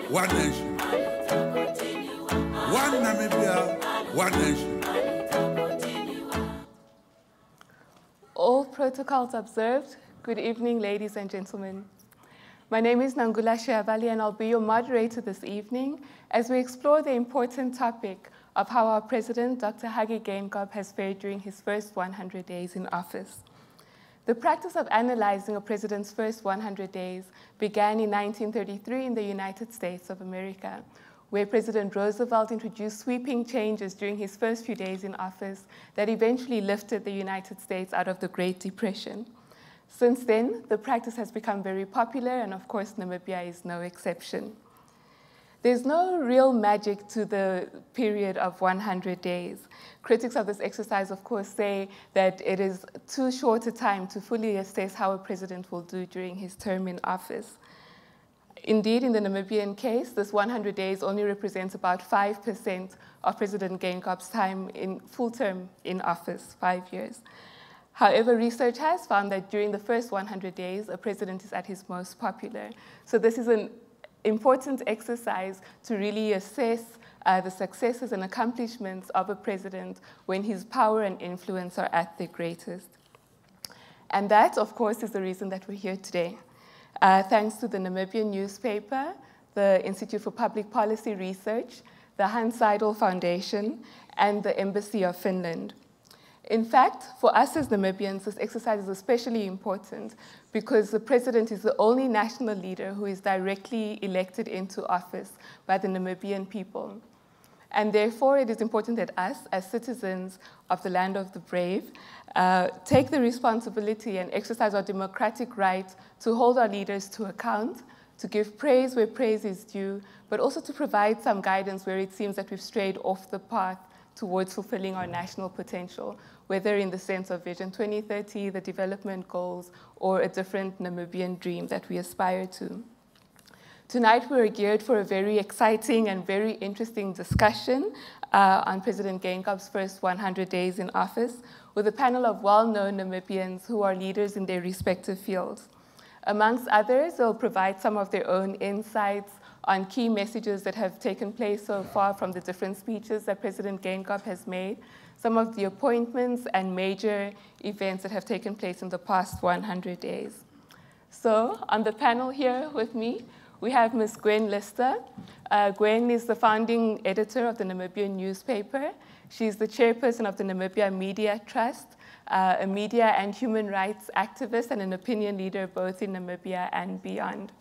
one nation. One Namibia, one nation. All protocols observed. Good evening, ladies and gentlemen. My name is Nangula Shejavali, and I'll be your moderator this evening as we explore the important topic of how our President, Dr. Hage Geingob, has fared during his first 100 days in office. The practice of analyzing a president's first 100 days began in 1933 in the United States of America, where President Roosevelt introduced sweeping changes during his first few days in office that eventually lifted the United States out of the Great Depression. Since then, the practice has become very popular, and of course, Namibia is no exception. There's no real magic to the period of 100 days. Critics of this exercise, of course, say that it is too short a time to fully assess how a president will do during his term in office. Indeed, in the Namibian case, this 100 days only represents about 5% of President Geingob's time in full term in office, 5 years. However, research has found that during the first 100 days, a president is at his most popular. So this is an important exercise to really assess the successes and accomplishments of a president when his power and influence are at their greatest. And that, of course, is the reason that we're here today. Thanks to the Namibian newspaper, the Institute for Public Policy Research, the Hans Seidel Foundation, and the Embassy of Finland. In fact, for us as Namibians, this exercise is especially important because the president is the only national leader who is directly elected into office by the Namibian people. And therefore, it is important that us, as citizens of the land of the brave, take the responsibility and exercise our democratic right to hold our leaders to account, to give praise where praise is due, but also to provide some guidance where it seems that we've strayed off the path towards fulfilling our national potential, whether in the sense of Vision 2030, the development goals, or a different Namibian dream that we aspire to. Tonight, we're geared for a very exciting and very interesting discussion on President Geingob's first 100 days in office with a panel of well-known Namibians who are leaders in their respective fields. Amongst others, they'll provide some of their own insights on key messages that have taken place so far from the different speeches that President Geingob has made, some of the appointments and major events that have taken place in the past 100 days. So on the panel here with me, we have Ms. Gwen Lister. Gwen is the founding editor of the Namibian newspaper. She's the chairperson of the Namibia Media Trust, a media and human rights activist and an opinion leader both in Namibia and beyond.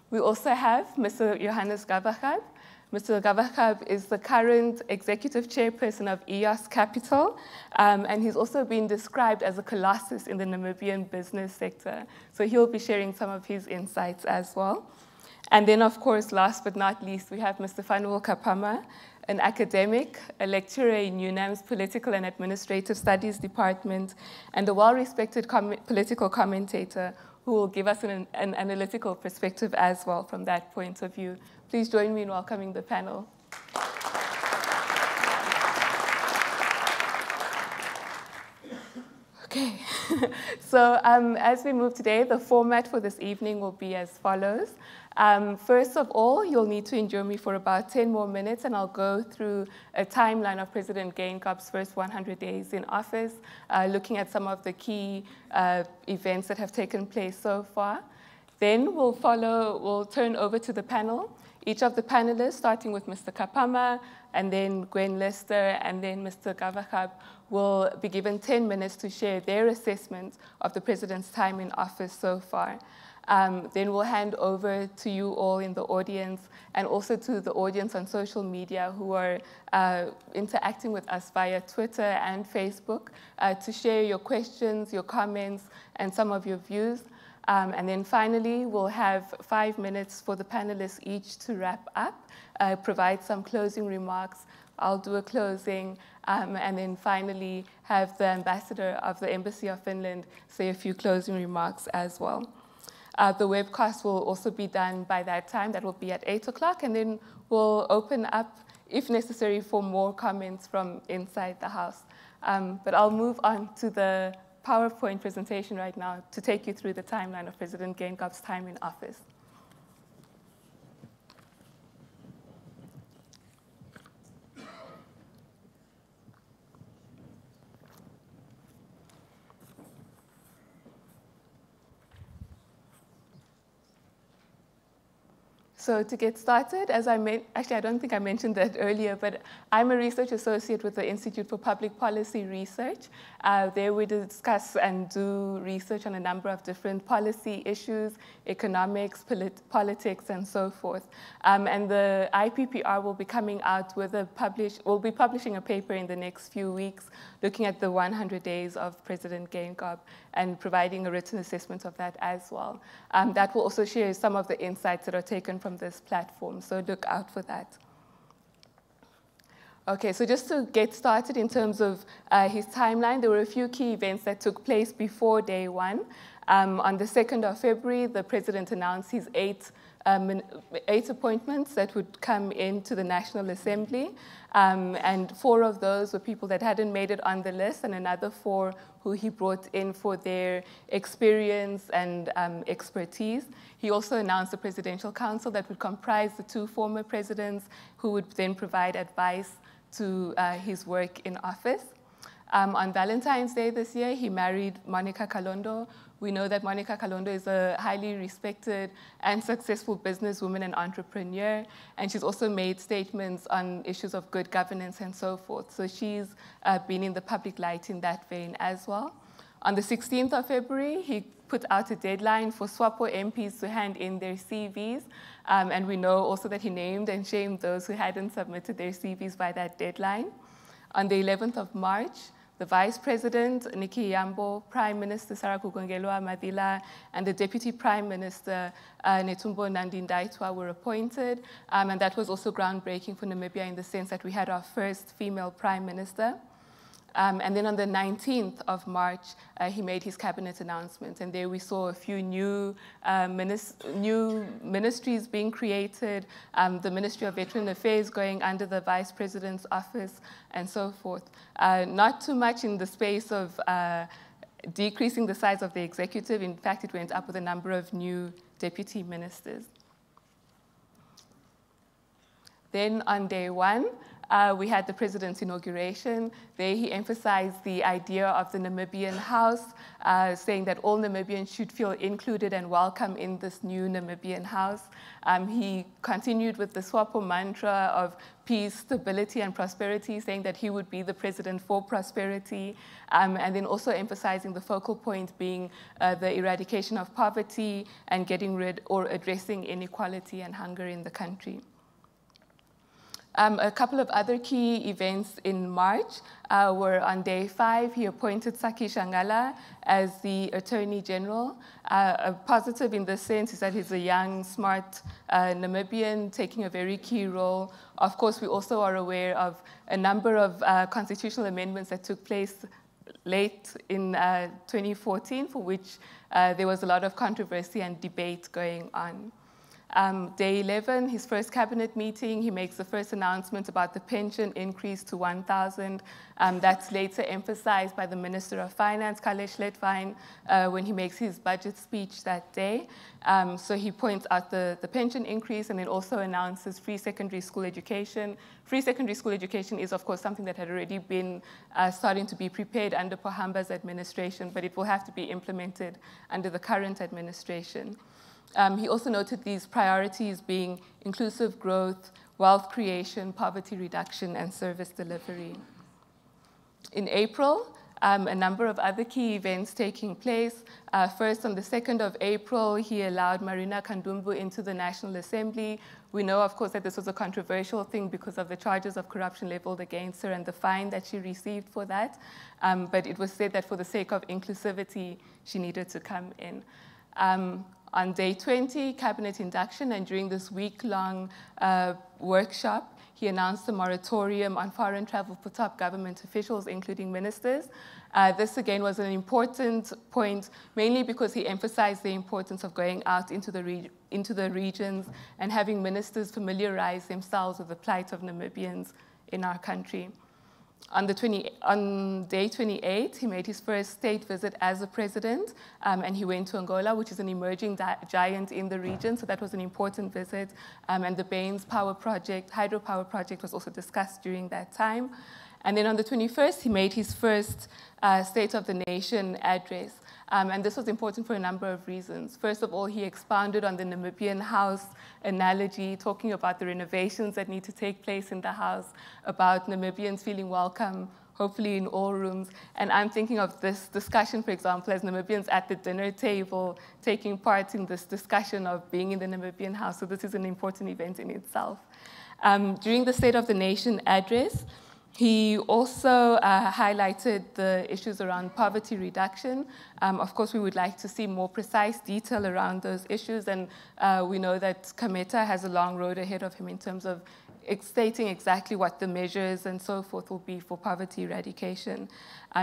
We also have Mr. Johannes Gawaxab. Mr. Gawaxab is the current executive chairperson of EOS Capital, and he's also been described as a colossus in the Namibian business sector. So he'll be sharing some of his insights as well. And then, of course, last but not least, we have Mr. Phanuel Kaapama, an academic, a lecturer in UNAM's Political and Administrative Studies Department, and a well-respected political commentator who will give us an analytical perspective as well from that point of view. Please join me in welcoming the panel. Okay, so as we move today, the format for this evening will be as follows. First of all, you'll need to endure me for about 10 more minutes, and I'll go through a timeline of President Geingob's first 100 days in office, looking at some of the key events that have taken place so far. Then we'll turn over to the panel. Each of the panelists, starting with Mr. Kaapama, and then Gwen Lister, and then Mr. Gawaxab, will be given 10 minutes to share their assessment of the president's time in office so far. Then we'll hand over to you all in the audience and also to the audience on social media who are interacting with us via Twitter and Facebook to share your questions, your comments, and some of your views. And then finally, we'll have 5 minutes for the panelists each to wrap up, provide some closing remarks. I'll do a closing, and then finally have the ambassador of the Embassy of Finland say a few closing remarks as well. The webcast will also be done by that time. That will be at 8 o'clock, and then we'll open up, if necessary, for more comments from inside the house. But I'll move on to the PowerPoint presentation right now to take you through the timeline of President Geingob's time in office. So to get started, as actually I don't think I mentioned that earlier, but I'm a research associate with the Institute for Public Policy Research. There we discuss and do research on a number of different policy issues, economics, politics, and so forth. And the IPPR will be coming out with will be publishing a paper in the next few weeks looking at the 100 days of President Geingob and providing a written assessment of that as well. That will also share some of the insights that are taken from this platform, so look out for that. Okay, so just to get started in terms of his timeline, there were a few key events that took place before day one. On the 2nd of February, the president announced his eight appointments that would come into the National Assembly, and 4 of those were people that hadn't made it on the list, and another 4 who he brought in for their experience and expertise. He also announced a presidential council that would comprise the 2 former presidents who would then provide advice to his work in office. On Valentine's Day this year, he married Monica Kalondo. We know that Monica Kalondo is a highly respected and successful businesswoman and entrepreneur, and she's also made statements on issues of good governance and so forth. So she's been in the public light in that vein as well. On the 16th of February, he put out a deadline for SWAPO MPs to hand in their CVs, and we know also that he named and shamed those who hadn't submitted their CVs by that deadline. On the 11th of March, the Vice President, Nikki Yambo, Prime Minister Sarah Kugongelwa Madila, and the Deputy Prime Minister, Netumbo Nandi-Ndaitwah, were appointed. And that was also groundbreaking for Namibia in the sense that we had our first female Prime Minister. And then on the 19th of March, he made his cabinet announcement. And there we saw a few new ministries being created, the Ministry of Veteran Affairs going under the Vice President's office, and so forth. Not too much in the space of decreasing the size of the executive. In fact, it went up with a number of new deputy ministers. Then on day one, we had the president's inauguration. There he emphasized the idea of the Namibian House, saying that all Namibians should feel included and welcome in this new Namibian House. He continued with the SWAPO mantra of peace, stability, and prosperity, saying that he would be the president for prosperity, and then also emphasizing the focal point being the eradication of poverty and getting rid or addressing inequality and hunger in the country. A couple of other key events in March were on day 5, he appointed Saki Shangala as the Attorney General. A positive in this sense is that he's a young, smart Namibian taking a very key role. Of course, we also are aware of a number of constitutional amendments that took place late in 2014, for which there was a lot of controversy and debate going on. Day 11, his first cabinet meeting, he makes the first announcement about the pension increase to 1,000. That's later emphasized by the Minister of Finance, Kalesh Letvine, when he makes his budget speech that day. So he points out the pension increase and then also announces free secondary school education. Free secondary school education is, of course, something that had already been starting to be prepared under Pohamba's administration, but it will have to be implemented under the current administration. He also noted these priorities being inclusive growth, wealth creation, poverty reduction, and service delivery. In April, a number of other key events taking place. First, on the 2nd of April, he allowed Marina Kandumbu into the National Assembly. We know, of course, that this was a controversial thing because of the charges of corruption leveled against her and the fine that she received for that. But it was said that for the sake of inclusivity, she needed to come in. On day 20, cabinet induction, and during this week-long workshop, he announced a moratorium on foreign travel for top government officials, including ministers. This, again, was an important point, mainly because he emphasized the importance of going out into the regions and having ministers familiarize themselves with the plight of Namibians in our country. On day 28, he made his first state visit as a president, and he went to Angola, which is an emerging giant in the region, so that was an important visit. And the Baines hydropower project was also discussed during that time. And then on the 21st, he made his first State of the Nation address. And this was important for a number of reasons. First of all, he expounded on the Namibian house analogy, talking about the renovations that need to take place in the house, about Namibians feeling welcome, hopefully in all rooms. And I'm thinking of this discussion, for example, as Namibians at the dinner table, taking part in this discussion of being in the Namibian house. So this is an important event in itself. During the State of the Nation address, he also highlighted the issues around poverty reduction. Of course, we would like to see more precise detail around those issues, and we know that Kameta has a long road ahead of him in terms of stating exactly what the measures and so forth will be for poverty eradication.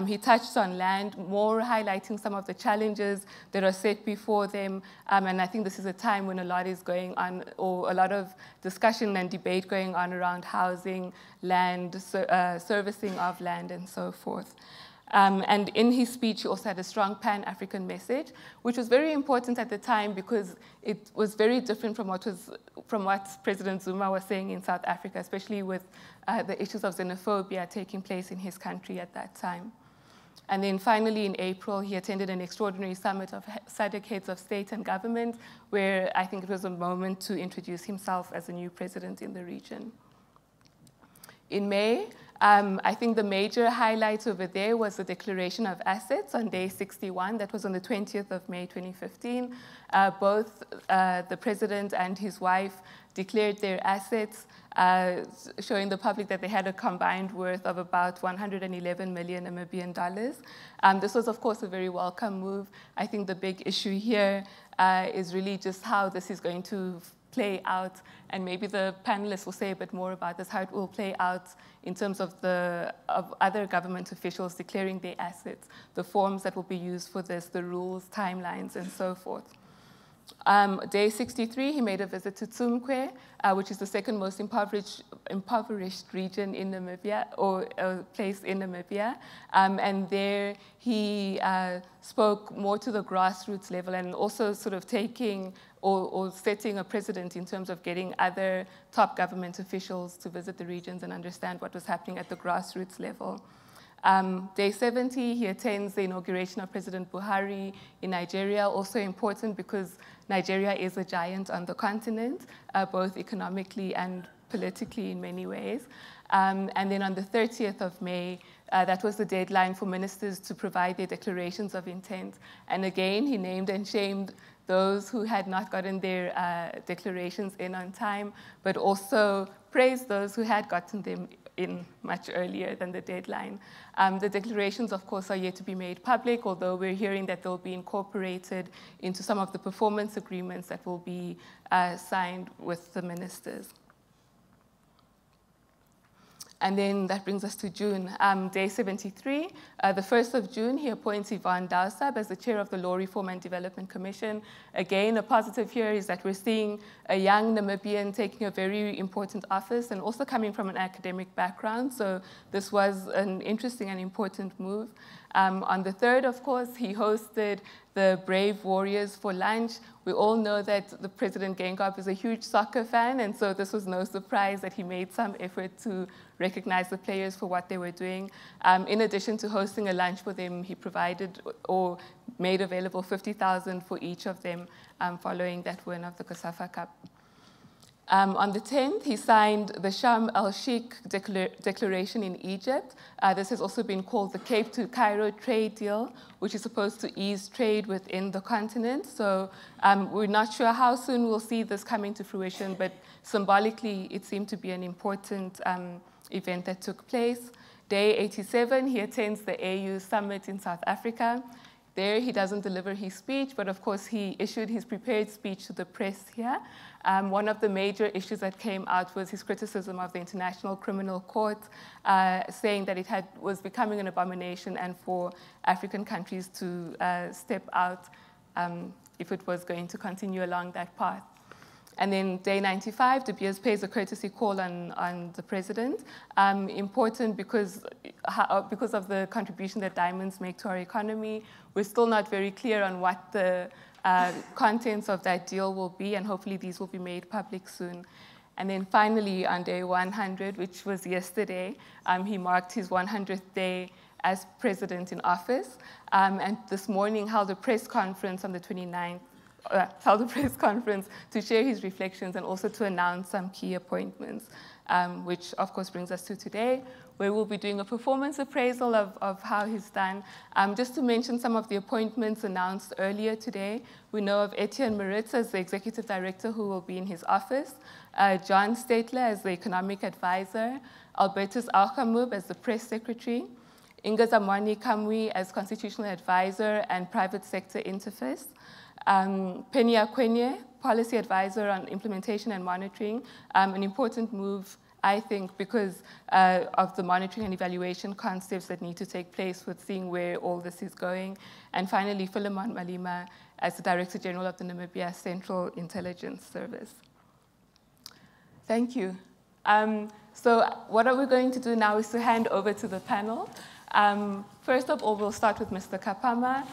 He touched on land, more highlighting some of the challenges that are set before them, and I think this is a time when a lot is going on, or a lot of discussion and debate going on around housing, land, servicing of land, and so forth. And in his speech, he also had a strong Pan-African message, which was very important at the time because it was very different from what President Zuma was saying in South Africa, especially with the issues of xenophobia taking place in his country at that time. And then finally, in April, he attended an extraordinary summit of SADC heads of state and government, where I think it was a moment to introduce himself as a new president in the region. In May, I think the major highlight over there was the declaration of assets on day 61. That was on the 20th of May, 2015. Both the president and his wife declared their assets, showing the public that they had a combined worth of about 111 million Namibian dollars. This was, of course, a very welcome move. I think the big issue here is really just how this is going to play out, and maybe the panelists will say a bit more about this, how it will play out in terms of other government officials declaring their assets, the forms that will be used for this, the rules, timelines, and so forth. Day 63, he made a visit to Tsumkwe, which is the second most impoverished region in Namibia, or place in Namibia. And there he spoke more to the grassroots level and also sort of taking or setting a precedent in terms of getting other top government officials to visit the regions and understand what was happening at the grassroots level. Day 70, he attends the inauguration of President Buhari in Nigeria, also important because Nigeria is a giant on the continent, both economically and politically in many ways. And then on the 30th of May, that was the deadline for ministers to provide their declarations of intent. And again, he named and shamed those who had not gotten their declarations in on time, but also praised those who had gotten them in much earlier than the deadline. The declarations, of course, are yet to be made public, although we're hearing that they'll be incorporated into some of the performance agreements that will be signed with the ministers. And then that brings us to June. Day 73, the 1st of June, he appoints Yvonne Gawaxab as the chair of the Law Reform and Development Commission. Again, a positive here is that we're seeing a young Namibian taking a very important office and also coming from an academic background. So this was an interesting and important move. On the 3rd, of course, he hosted the Brave Warriors for lunch. We all know that the President Geingob is a huge soccer fan, and so this was no surprise that he made some effort to recognize the players for what they were doing. In addition to hosting a lunch for them, he provided or made available 50,000 for each of them following that win of the COSAFA Cup. On the 10th, he signed the Sharm el-Sheikh Declaration in Egypt. This has also been called the Cape to Cairo trade deal, which is supposed to ease trade within the continent. So we're not sure how soon we'll see this coming to fruition, but symbolically, it seemed to be an important event that took place. Day 87, he attends the AU summit in South Africa. There, he doesn't deliver his speech, but of course, he issued his prepared speech to the press here. One of the major issues that came out was his criticism of the International Criminal Court, saying that it was becoming an abomination and for African countries to step out if it was going to continue along that path. And then day 95, De Beers pays a courtesy call on the president. Important because of the contribution that diamonds make to our economy. We're still not very clear on what the contents of that deal will be, and hopefully these will be made public soon. And then finally, on day 100, which was yesterday, he marked his 100th day as president in office, and this morning held a press conference on the 29th, held a press conference to share his reflections and also to announce some key appointments, which of course brings us to today, where we'll be doing a performance appraisal of how he's done. Just to mention some of the appointments announced earlier today, we know of Etienne Maritz as the Executive Director who will be in his office, John Statler as the Economic Advisor, Albertus Alchamub as the Press Secretary, Inga Zamwani Kamwi as Constitutional Advisor and Private Sector Interface, Penny Akwenye, Policy Advisor on Implementation and Monitoring, an important move, I think, because of the monitoring and evaluation concepts that need to take place with seeing where all this is going. And finally, Philemon Malima as the Director General of the Namibia Central Intelligence Service. Thank you. So what are we going to do now is to hand over to the panel. First of all, we'll start with Mr. Kaapama,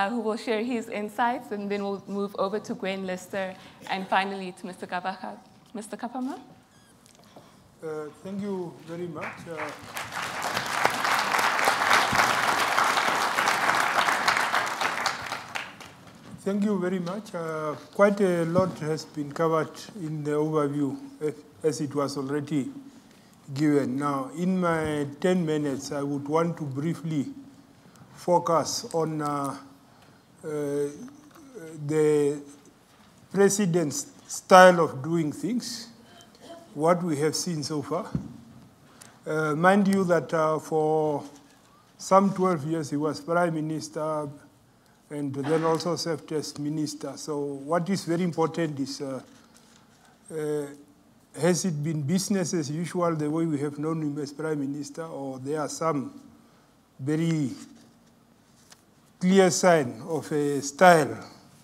who will share his insights, and then we'll move over to Gwen Lister, and finally to Mr. Gawaxab. Mr. Kaapama? Thank you very much. Thank you very much. Quite a lot has been covered in the overview, as it was already given. Now, in my 10 minutes, I would want to briefly focus on the president's style of doing things, what we have seen so far. Mind you that for some 12 years he was prime minister and then also served as minister. So what is very important is, has it been business as usual the way we have known him as prime minister, or there are some very clear sign of a style,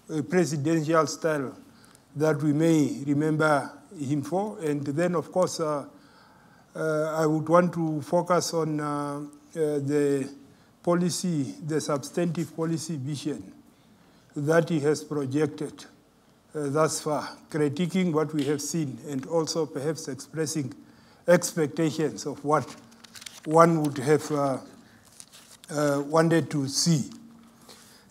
a presidential style that we may remember him for? And then, of course, I would want to focus on the policy, the substantive policy vision that he has projected thus far, critiquing what we have seen and also perhaps expressing expectations of what one would have wanted to see.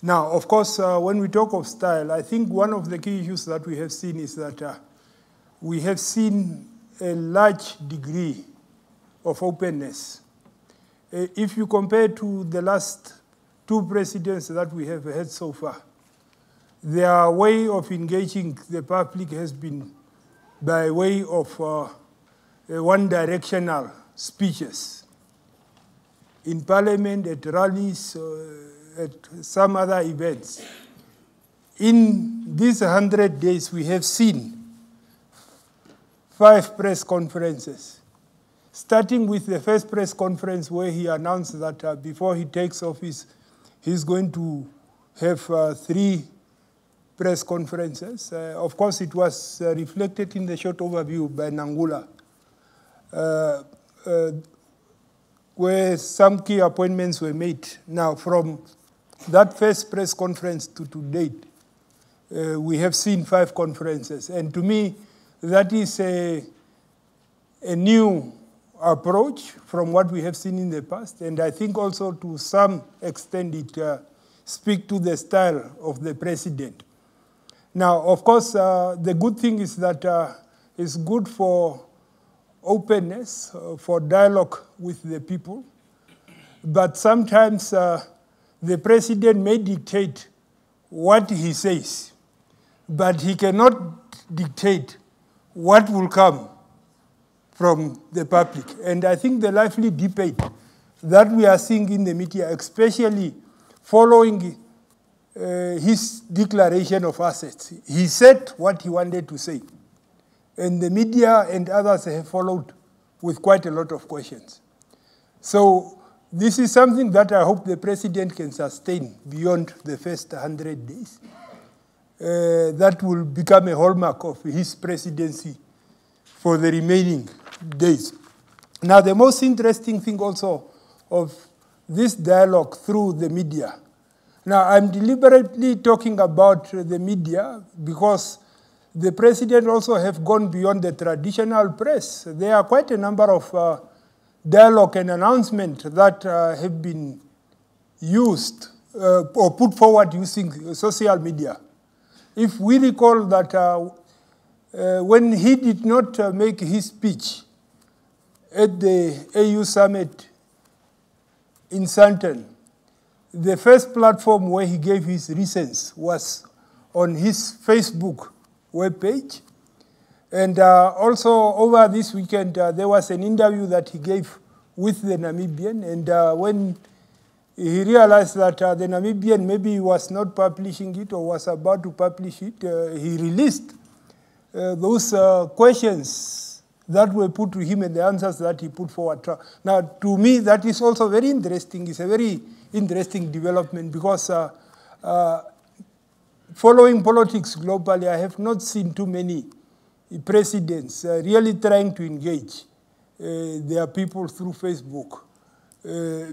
Now, of course, when we talk of style, I think one of the key issues that we have seen is that we have seen a large degree of openness. If you compare to the last two presidents that we have had so far, their way of engaging the public has been by way of one-directional speeches in parliament, at rallies, at some other events. In these 100 days, we have seen 5 press conferences, starting with the first press conference where he announced that before he takes office, he's going to have 3 press conferences. Of course, it was reflected in the short overview by Nangula, where some key appointments were made. Now, from that first press conference to date, we have seen 5 conferences. And to me, that is a new approach from what we have seen in the past. And I think also to some extent it speaks to the style of the president. Now, of course, the good thing is that it's good for openness, for dialogue with the people. But sometimes the president may dictate what he says, but he cannot dictate what will come from the public. And I think the lively debate that we are seeing in the media, especially following his declaration of assets, he said what he wanted to say. And the media and others have followed with quite a lot of questions. So this is something that I hope the president can sustain beyond the first 100 days. That will become a hallmark of his presidency for the remaining days. Now, the most interesting thing also of this dialogue through the media. Now, I'm deliberately talking about the media because the president also have gone beyond the traditional press. There are quite a number of dialogue and announcement that have been used or put forward using social media. If we recall that when he did not make his speech at the AU summit in Sandton, the first platform where he gave his reasons was on his Facebook webpage. And also over this weekend, there was an interview that he gave with the Namibian. And when he realized that the Namibian maybe was not publishing it or was about to publish it, he released those questions that were put to him and the answers that he put forward. Now, to me, that is also very interesting. It's a very interesting development because following politics globally, I have not seen too many presidents really trying to engage their people through Facebook.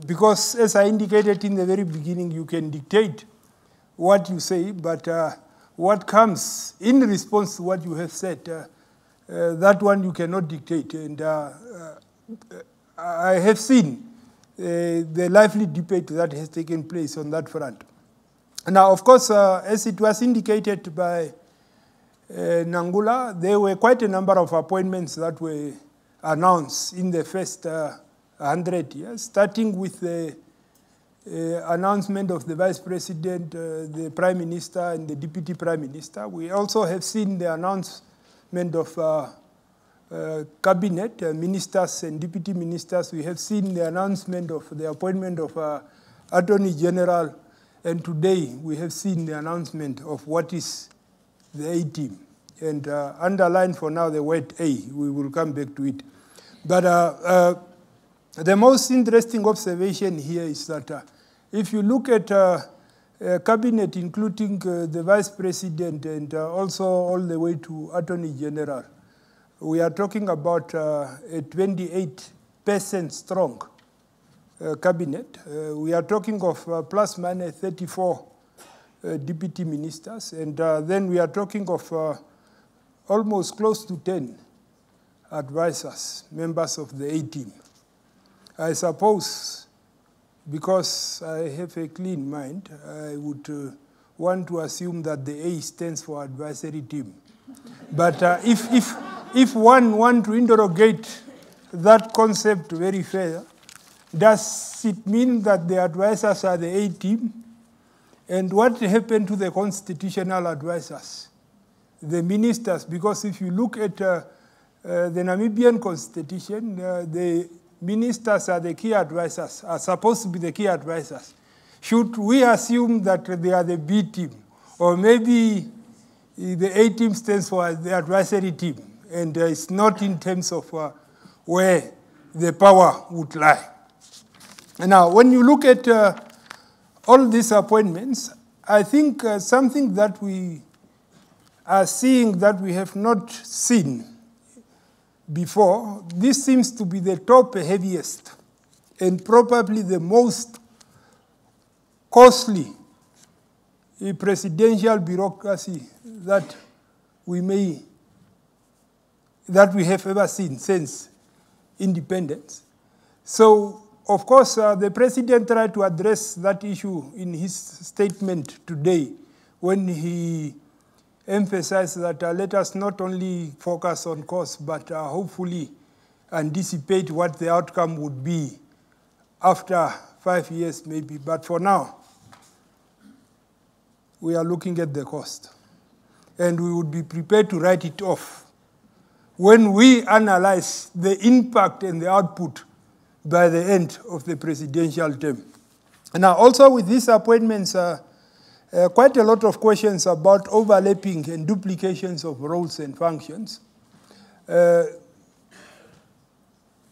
Because as I indicated in the very beginning, you can dictate what you say, but what comes in response to what you have said, that one you cannot dictate. And I have seen the lively debate that has taken place on that front. Now, of course, as it was indicated by Nangula, there were quite a number of appointments that were announced in the first 100 years, starting with the announcement of the Vice President, the Prime Minister, and the Deputy Prime Minister. We also have seen the announcement of cabinet, ministers and deputy ministers. We have seen the announcement of the appointment of Attorney General, and today we have seen the announcement of what is the A-team. And underline for now the word A. We will come back to it. But the most interesting observation here is that if you look at cabinet, including the Vice President and also all the way to Attorney General, we are talking about a 28% strong cabinet. We are talking of plus minus 34 deputy ministers, and then we are talking of almost close to 10 advisors, members of the A-team. I suppose, because I have a clean mind, I would want to assume that the A stands for advisory team. But if one wants to interrogate that concept very fair, does it mean that the advisors are the A-team? And what happened to the constitutional advisors, the ministers? Because if you look at the Namibian constitution, the ministers are the key advisors, are supposed to be the key advisors. Should we assume that they are the B team? Or maybe the A team stands for the advisory team, and it's not in terms of where the power would lie. Now, when you look at all these appointments, I think something that we are seeing that we have not seen before, this seems to be the top heaviest and probably the most costly presidential bureaucracy that we have ever seen since independence. So, of course, the president tried to address that issue in his statement today when he emphasized that let us not only focus on cost, but hopefully anticipate what the outcome would be after 5 years maybe. But for now, we are looking at the cost. And we would be prepared to write it off when we analyze the impact and the output by the end of the presidential term. Now, also with these appointments, quite a lot of questions about overlapping and duplications of roles and functions.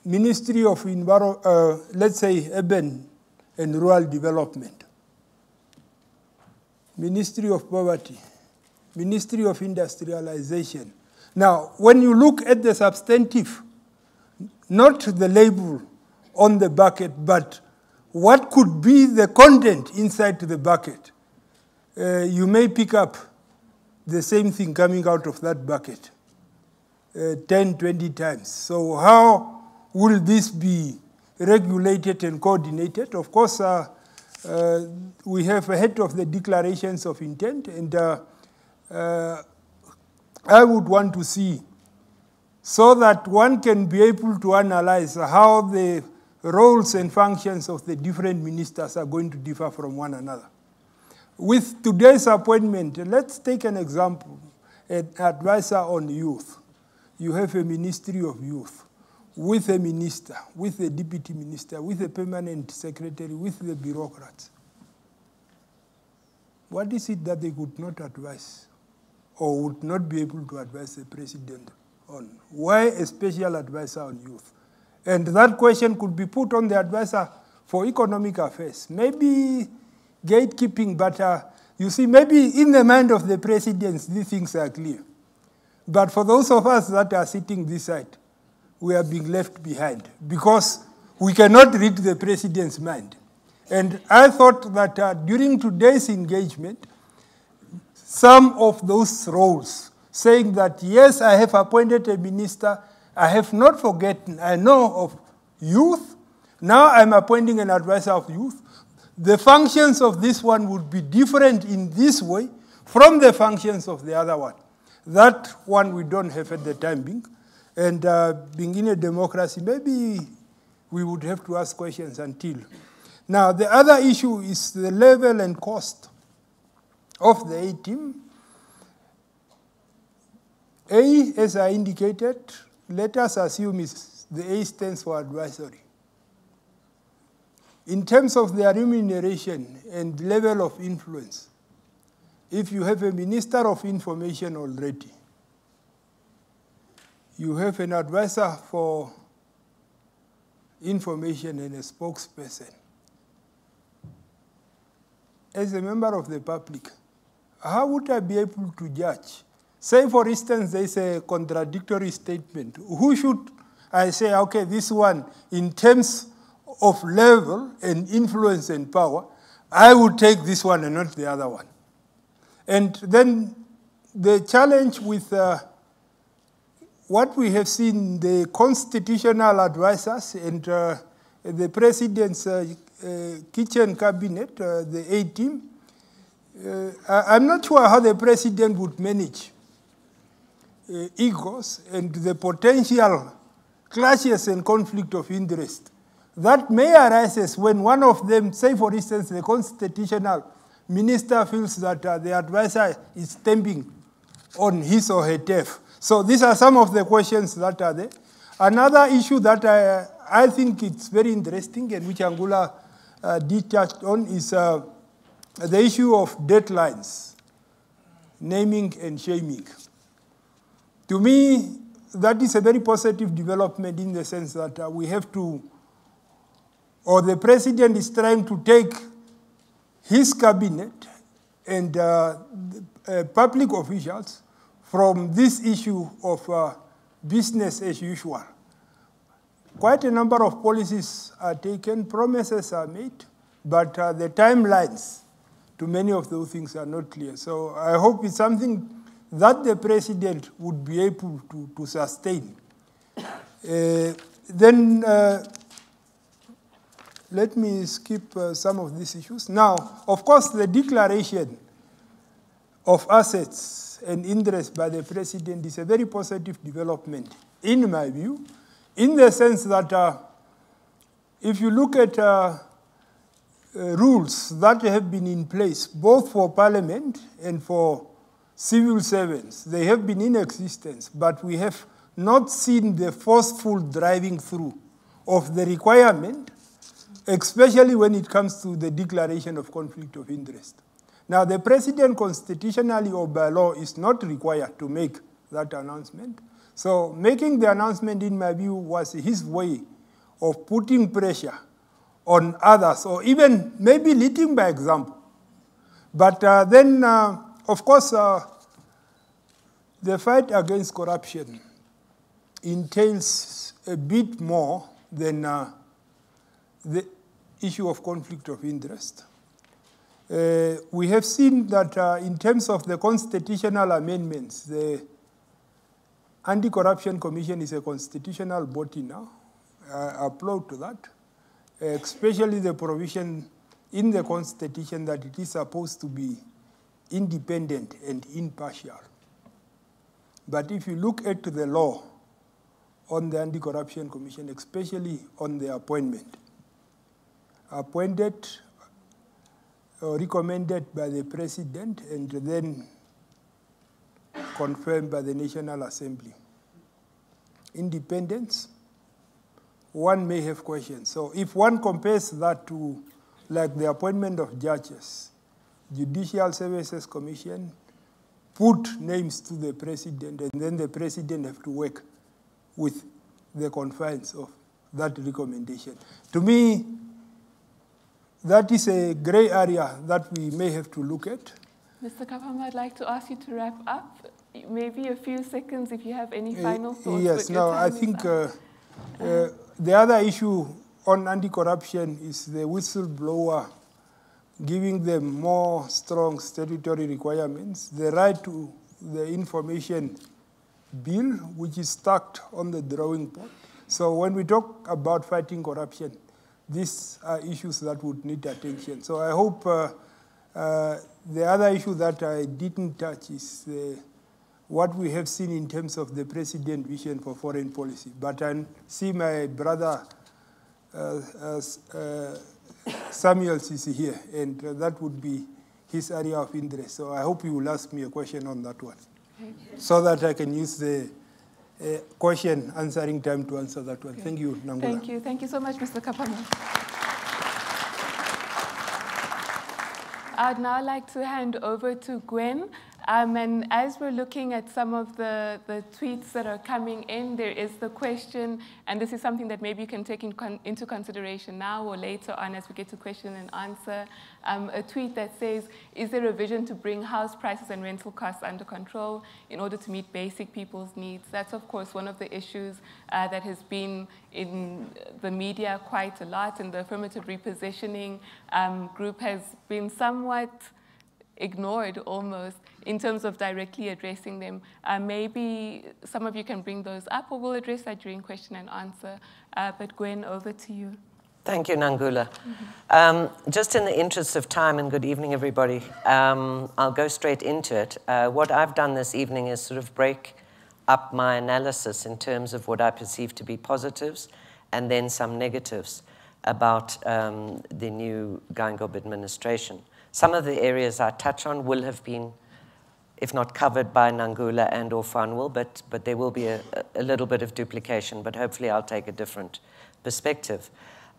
Ministry of let's say urban and rural development, Ministry of Poverty, Ministry of Industrialization. Now, when you look at the substantive, not the label on the bucket, but what could be the content inside the bucket, you may pick up the same thing coming out of that bucket 10, 20 times. So how will this be regulated and coordinated. Of course, we have ahead of the declarations of intent, and I would want to see so that one can be able to analyze how the roles and functions of the different ministers are going to differ from one another. With today's appointment, let's take an example, an advisor on youth. You have a Ministry of Youth with a minister, with a deputy minister, with a permanent secretary, with the bureaucrats. What is it that they could not advise or would not be able to advise the president on? Why a special advisor on youth? And that question could be put on the advisor for economic affairs. Maybe gatekeeping, but you see, maybe in the mind of the presidents, these things are clear. But for those of us that are sitting this side, we are being left behind because we cannot read the president's mind. And I thought that during today's engagement, some of those roles, saying that, yes, I have appointed a minister, I have not forgotten, I know of youth, now I'm appointing an advisor of youth. The functions of this one would be different in this way from the functions of the other one. That one we don't have at the time being. And being in a democracy, maybe we would have to ask questions until. Now, the other issue is the level and cost of the A team. A, as I indicated, let us assume the A stands for advisory. In terms of their remuneration and level of influence, if you have a Minister of Information already, you have an advisor for information and a spokesperson. As a member of the public, how would I be able to judge? Say, for instance, there is a contradictory statement. Who should I say, okay, this one, in terms of level and influence and power, I would take this one and not the other one? And then the challenge with what we have seen, the constitutional advisors and the president's kitchen cabinet, the A team, I'm not sure how the president would manage egos and the potential clashes and conflict of interest that may arise when one of them, say for instance, the constitutional minister feels that the advisor is stamping on his or her turf. So these are some of the questions that are there. Another issue that I think it's very interesting and which Nangula did touch on is the issue of deadlines, naming and shaming. To me, that is a very positive development in the sense that we have to, or the president is trying to take his cabinet and public officials from this issue of business as usual. Quite a number of policies are taken, promises are made, but the timelines to many of those things are not clear. So I hope it's something that the president would be able to sustain. Then let me skip some of these issues. Now, of course, the declaration of assets and interest by the president is a very positive development, in my view, in the sense that if you look at rules that have been in place, both for parliament and for civil servants, they have been in existence, but we have not seen the forceful driving through of the requirement, especially when it comes to the declaration of conflict of interest. Now, the president constitutionally or by law is not required to make that announcement. So making the announcement, in my view, was his way of putting pressure on others, or even maybe leading by example. But then, of course, the fight against corruption entails a bit more than the issue of conflict of interest. We have seen that in terms of the constitutional amendments, the Anti-Corruption Commission is a constitutional body now. I applaud to that. especially the provision in the Constitution that it is supposed to be independent and impartial. But if you look at the law on the Anti-Corruption Commission, especially on the appointment, appointed or recommended by the President and then confirmed by the National Assembly. Independence, one may have questions. So if one compares that to like the appointment of judges, Judicial Services Commission put names to the President and then the President have to work with the confines of that recommendation. To me, that is a gray area that we may have to look at. Mr. Kaapama, I'd like to ask you to wrap up. Maybe a few seconds if you have any final thoughts. Yes, now I think the other issue on anti-corruption is the whistleblower, giving them more strong statutory requirements, the right to the information bill, which is stuck on the drawing board. So when we talk about fighting corruption, these are issues that would need attention. So I hope the other issue that I didn't touch is what we have seen in terms of the President's vision for foreign policy. But I see my brother Samuels is here, and that would be his area of interest. So I hope you will ask me a question on that one, so that I can use the question answering time to answer that one. Okay. Thank you, Nangula. Thank you. Thank you so much, Mr. Kaapama. I'd now like to hand over to Gwen. And as we're looking at some of the tweets that are coming in, there is the question, and this is something that maybe you can take into consideration now or later on as we get to question and answer. A tweet that says, is there a vision to bring house prices and rental costs under control in order to meet basic people's needs? That's, of course, one of the issues that has been in the media quite a lot, and the affirmative repositioning group has been somewhat ignored almost in terms of directly addressing them. Maybe some of you can bring those up, or we'll address that during question and answer. But Gwen, over to you. Thank you, Nangula. Just in the interest of time, and good evening, everybody, I'll go straight into it. What I've done this evening is sort of break up my analysis in terms of what I perceive to be positives and then some negatives about the new Geingob administration. Some of the areas I touch on will have been, if not covered by Nangula and or Phanuel, but there will be a little bit of duplication, but hopefully I'll take a different perspective.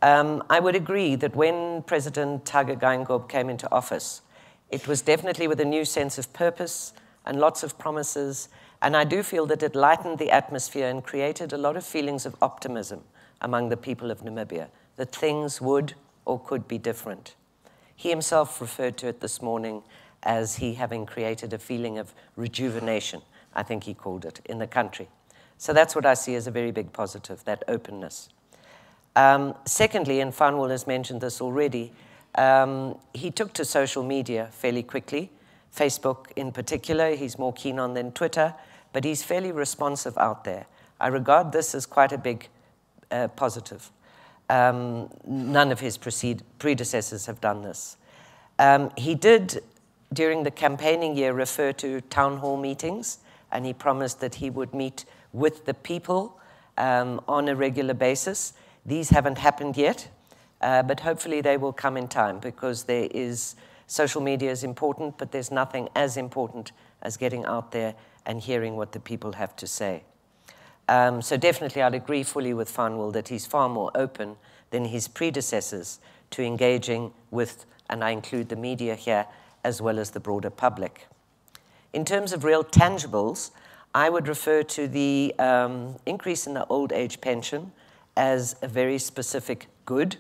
I would agree that when President Hage Geingob came into office, it was definitely with a new sense of purpose and lots of promises, and I do feel that it lightened the atmosphere and created a lot of feelings of optimism among the people of Namibia, that things would or could be different. He himself referred to it this morning as he having created a feeling of rejuvenation, I think he called it, in the country. So that's what I see as a very big positive, that openness. Secondly, and Phanuel has mentioned this already, he took to social media fairly quickly. Facebook in particular, he's more keen on than Twitter, but he's fairly responsive out there. I regard this as quite a big positive. None of his predecessors have done this. He did, during the campaigning year, refer to town hall meetings, and he promised that he would meet with the people on a regular basis. These haven't happened yet, but hopefully they will come in time, because there is, social media is important, but there's nothing as important as getting out there and hearing what the people have to say. So definitely I'd agree fully with Phanuel that he's far more open than his predecessors to engaging with, and I include the media here, as well as the broader public. In terms of real tangibles, I would refer to the increase in the old age pension as a very specific good,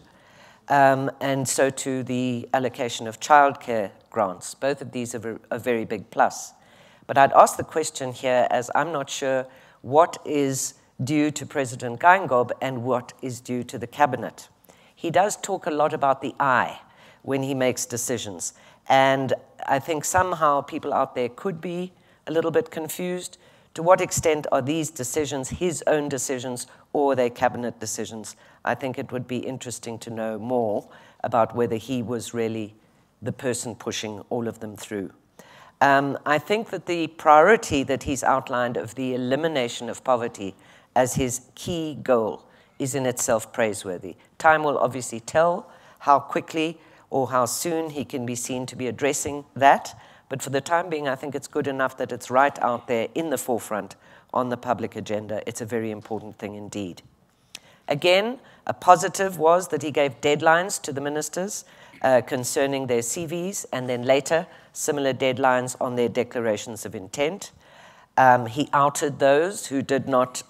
and so to the allocation of childcare grants. Both of these are a very big plus. But I'd ask the question here, as I'm not sure what is due to President Geingob and what is due to the cabinet. He does talk a lot about the I when he makes decisions. And I think somehow people out there could be a little bit confused. To what extent are these decisions his own decisions or are they cabinet decisions? I think it would be interesting to know more about whether he was really the person pushing all of them through. I think that the priority that he's outlined of the elimination of poverty as his key goal is in itself praiseworthy. Time will obviously tell how quickly or how soon he can be seen to be addressing that. But for the time being, I think it's good enough that it's right out there in the forefront on the public agenda. It's a very important thing indeed. Again, a positive was that he gave deadlines to the ministers concerning their CVs, and then later, similar deadlines on their declarations of intent. He outed those who did not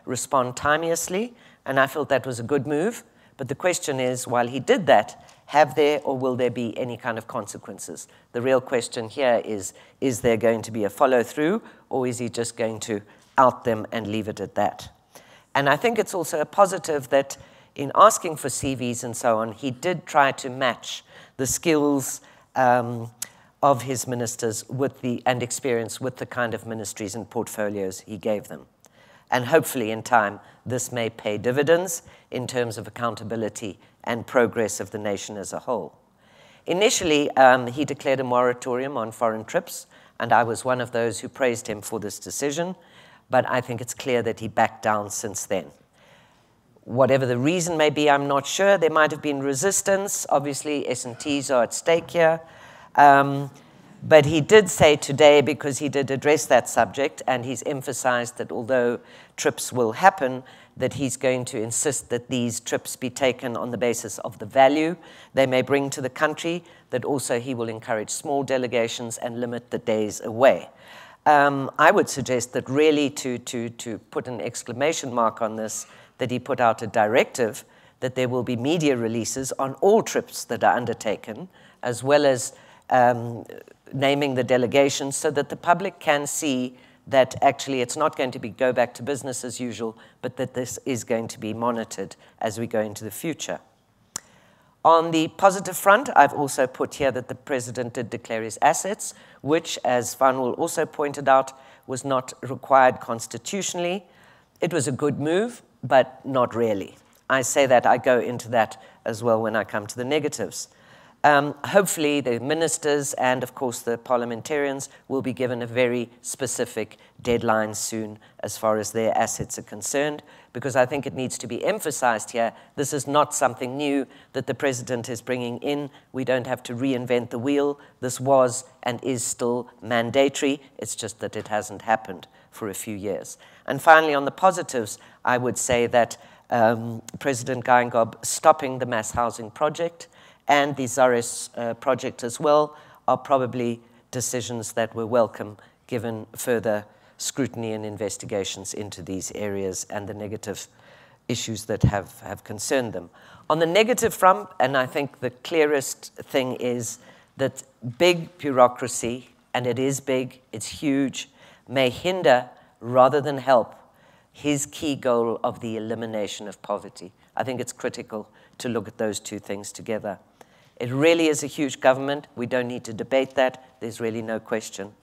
respond timeously, and I felt that was a good move. But the question is, while he did that, have there or will there be any kind of consequences? The real question here is there going to be a follow-through, or is he just going to out them and leave it at that? And I think it's also a positive that in asking for CVs and so on, he did try to match the skills of his ministers with and experience with the kind of ministries and portfolios he gave them. And hopefully in time, this may pay dividends in terms of accountability and progress of the nation as a whole. Initially, he declared a moratorium on foreign trips, and I was one of those who praised him for this decision, but I think it's clear that he backed down since then. Whatever the reason may be, I'm not sure. There might have been resistance. Obviously, S&Ts are at stake here. But he did say today, because he did address that subject, and he's emphasized that although trips will happen, that he's going to insist that these trips be taken on the basis of the value they may bring to the country, that also he will encourage small delegations and limit the days away. I would suggest that really to put an exclamation mark on this, that he put out a directive that there will be media releases on all trips that are undertaken, as well as naming the delegations so that the public can see that actually it's not going to be go back to business as usual, but that this is going to be monitored as we go into the future. On the positive front, I've also put here that the president did declare his assets, which, as Phanuel also pointed out, was not required constitutionally. It was a good move, but not really. I say that, I go into that as well when I come to the negatives. Hopefully the ministers and of course the parliamentarians will be given a very specific deadline soon as far as their assets are concerned, because I think it needs to be emphasized here, this is not something new that the president is bringing in. We don't have to reinvent the wheel. This was and is still mandatory. It's just that it hasn't happened for a few years. And finally, on the positives, I would say that President Geingob stopping the mass housing project and the Zares project as well are probably decisions that were welcome given further scrutiny and investigations into these areas and the negative issues that have concerned them. On the negative front, and I think the clearest thing is that big bureaucracy, and it is big, it's huge, may hinder rather than help his key goal of the elimination of poverty. I think it's critical to look at those two things together. It really is a huge government. We don't need to debate that. There's really no question.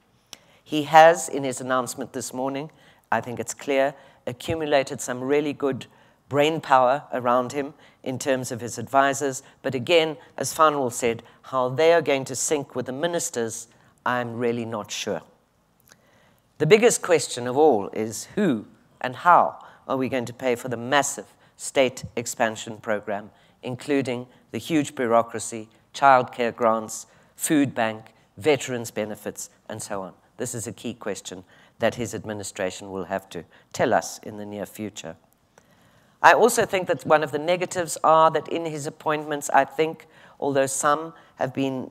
He has, in his announcement this morning, I think it's clear, accumulated some really good brain power around him in terms of his advisors. But again, as Phanuel said, how they are going to sync with the ministers, I'm really not sure. The biggest question of all is who and how are we going to pay for the massive state expansion program, including the huge bureaucracy, childcare grants, food bank, veterans benefits, and so on. This is a key question that his administration will have to tell us in the near future. I also think that one of the negatives are that in his appointments, I think, although some have been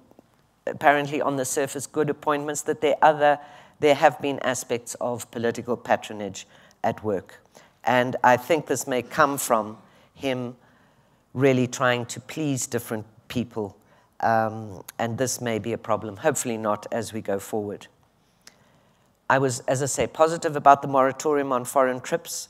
apparently on the surface good appointments, that there have been aspects of political patronage at work. And I think this may come from him really trying to please different people, and this may be a problem. Hopefully not as we go forward. I was, as I say, positive about the moratorium on foreign trips,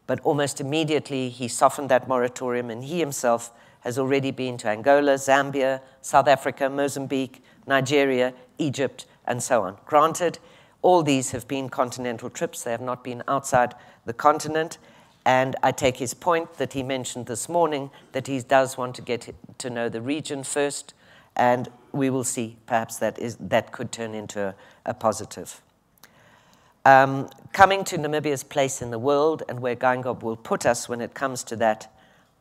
but almost immediately he softened that moratorium, and he himself has already been to Angola, Zambia, South Africa, Mozambique, Nigeria, Egypt, and so on. Granted, All these have been continental trips. They have not been outside the continent. And I take his point that he mentioned this morning, that he does want to get to know the region first, and we will see. Perhaps that could turn into a positive. Coming to Namibia's place in the world and where Geingob will put us when it comes to that,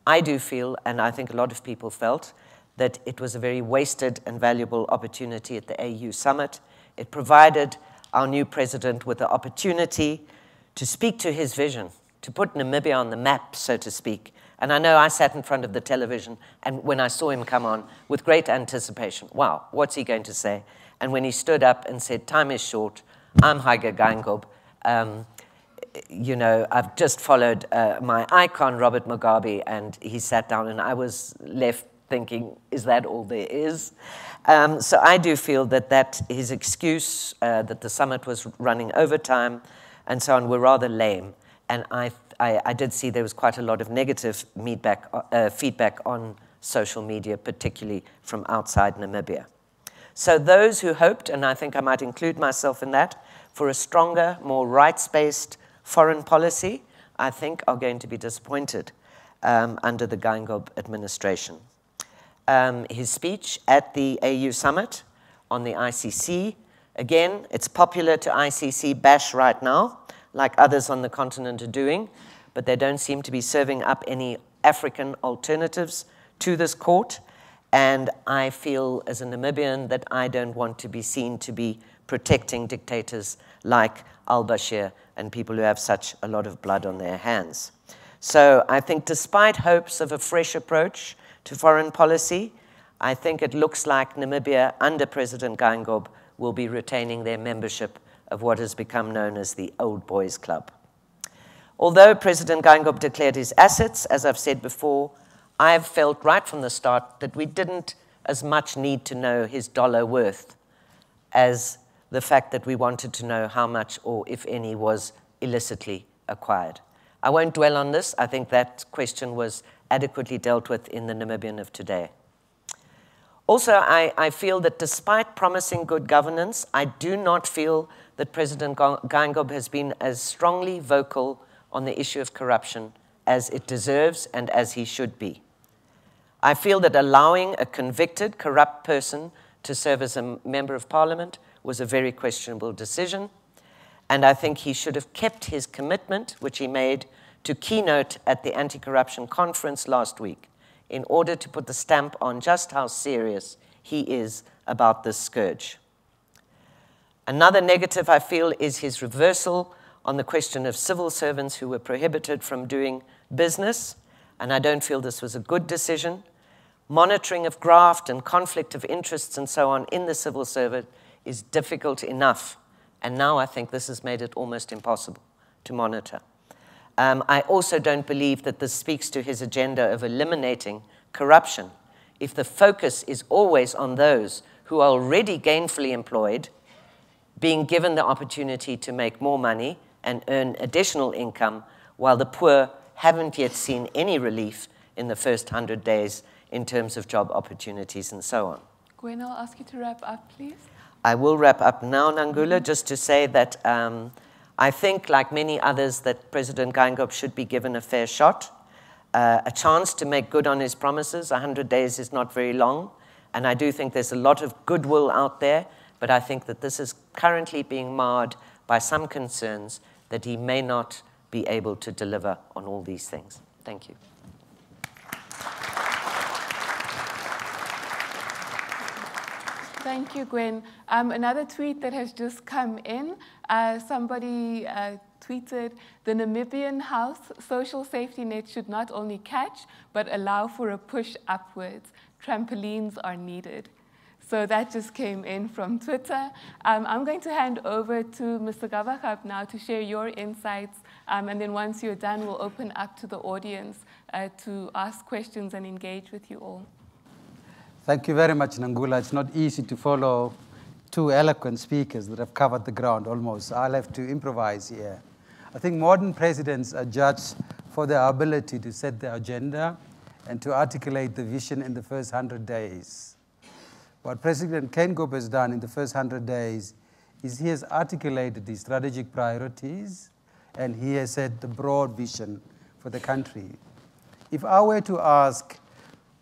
I do feel, and I think a lot of people felt, that it was a very wasted and valuable opportunity at the AU summit. It provided our new president with the opportunity to speak to his vision, to put Namibia on the map, so to speak. And I know I sat in front of the television, and when I saw him come on, with great anticipation, wow, what's he going to say? And when he stood up and said, time is short, I'm Hage Geingob, you know, I've just followed my icon, Robert Mugabe, and he sat down, and I was left thinking, is that all there is? So I do feel that his excuse that the summit was running overtime and so on were rather lame. And I did see there was quite a lot of negative feedback on social media, particularly from outside Namibia. So those who hoped, and I think I might include myself in that, for a stronger, more rights-based foreign policy, I think are going to be disappointed under the Geingob administration. His speech at the AU summit on the ICC, again, it's popular to ICC bash right now, like others on the continent are doing, but they don't seem to be serving up any African alternatives to this court. And I feel as a Namibian that I don't want to be seen to be protecting dictators like al-Bashir and people who have such a lot of blood on their hands. So I think despite hopes of a fresh approach to foreign policy, I think it looks like Namibia under President Geingob will be retaining their membership of what has become known as the Old Boys Club. Although President Geingob declared his assets, as I've said before, I have felt right from the start that we didn't as much need to know his dollar worth as the fact that we wanted to know how much or if any was illicitly acquired. I won't dwell on this. I think that question was adequately dealt with in the Namibian of today. Also, I feel that despite promising good governance, I do not feel that President Geingob has been as strongly vocal on the issue of corruption as it deserves and as he should be. I feel that allowing a convicted, corrupt person to serve as a member of parliament was a very questionable decision, and I think he should have kept his commitment, which he made to keynote at the anti-corruption conference last week, in order to put the stamp on just how serious he is about this scourge. Another negative, I feel, is his reversal on the question of civil servants who were prohibited from doing business, and I don't feel this was a good decision. Monitoring of graft and conflict of interests and so on in the civil service is difficult enough, and now I think this has made it almost impossible to monitor. I also don't believe that this speaks to his agenda of eliminating corruption. If the focus is always on those who are already gainfully employed, being given the opportunity to make more money and earn additional income, while the poor haven't yet seen any relief in the first 100 days in terms of job opportunities and so on. Gwen, I'll ask you to wrap up, please. I will wrap up now, Nangula, just to say that I think, like many others, that President Geingob should be given a fair shot, a chance to make good on his promises. 100 days is not very long, and I do think there's a lot of goodwill out there, but I think that this is currently being marred by some concerns that he may not be able to deliver on all these things. Thank you. Thank you, Gwen. Another tweet that has just come in, somebody tweeted, the Namibian house social safety net should not only catch, but allow for a push upwards. Trampolines are needed. So that just came in from Twitter. I'm going to hand over to Mr. Gawaxab now to share your insights, and then once you're done, we'll open up to the audience to ask questions and engage with you all. Thank you very much, Nangula. It's not easy to follow two eloquent speakers that have covered the ground almost. I'll have to improvise here. I think modern presidents are judged for their ability to set the agenda and to articulate the vision in the first 100 days. What President Geingob has done in the first 100 days is he has articulated the strategic priorities and he has set the broad vision for the country. If I were to ask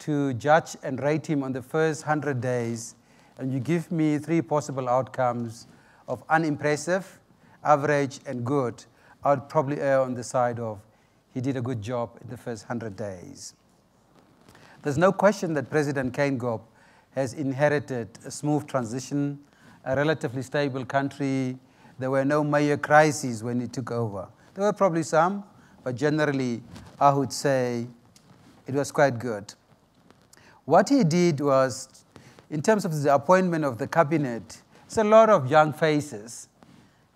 to judge and rate him on the first 100 days, and you give me 3 possible outcomes of unimpressive, average, and good, I would probably err on the side of he did a good job in the first 100 days. There's no question that President Geingob has inherited a smooth transition, a relatively stable country. There were no major crises when he took over. There were probably some, but generally, I would say it was quite good. What he did was, in terms of the appointment of the cabinet, it's a lot of young faces,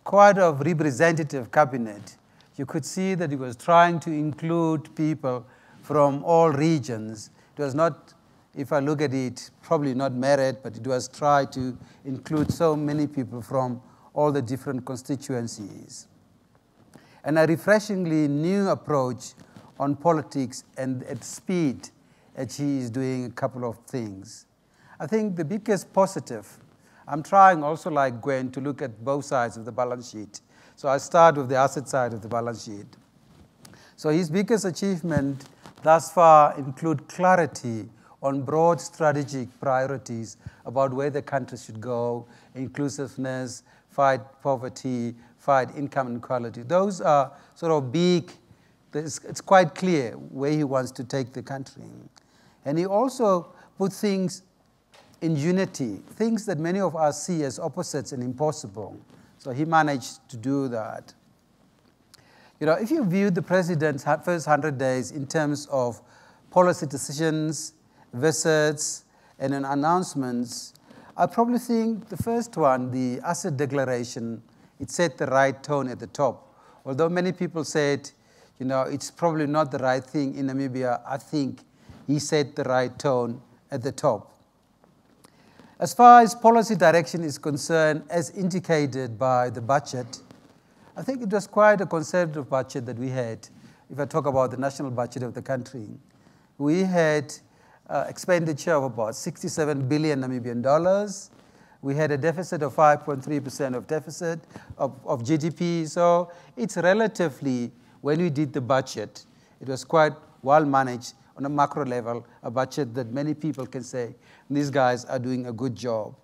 quite a representative cabinet. You could see that he was trying to include people from all regions. It was not, if I look at it, probably not merit, but it was try to include so many people from all the different constituencies. And a refreshingly new approach on politics and at speed that he is doing a couple of things. I think the biggest positive, I'm trying also like Gwen to look at both sides of the balance sheet. So I start with the asset side of the balance sheet. So his biggest achievement thus far include clarity on broad strategic priorities about where the country should go, inclusiveness, fight poverty, fight income inequality. Those are sort of big, it's quite clear where he wants to take the country. And he also put things in unity, things that many of us see as opposites and impossible. So he managed to do that. You know, if you view the president's first 100 days in terms of policy decisions, visits, and announcements, I probably think the first one, the asset declaration, it set the right tone at the top. Although many people said, you know, it's probably not the right thing in Namibia, I think he set the right tone at the top. As far as policy direction is concerned, as indicated by the budget, I think it was quite a conservative budget that we had. If I talk about the national budget of the country, we had expenditure of about 67 billion Namibian dollars. We had a deficit of 5.3% of deficit of GDP. So it's relatively, when we did the budget, it was quite well managed on a macro level, a budget that many people can say, these guys are doing a good job.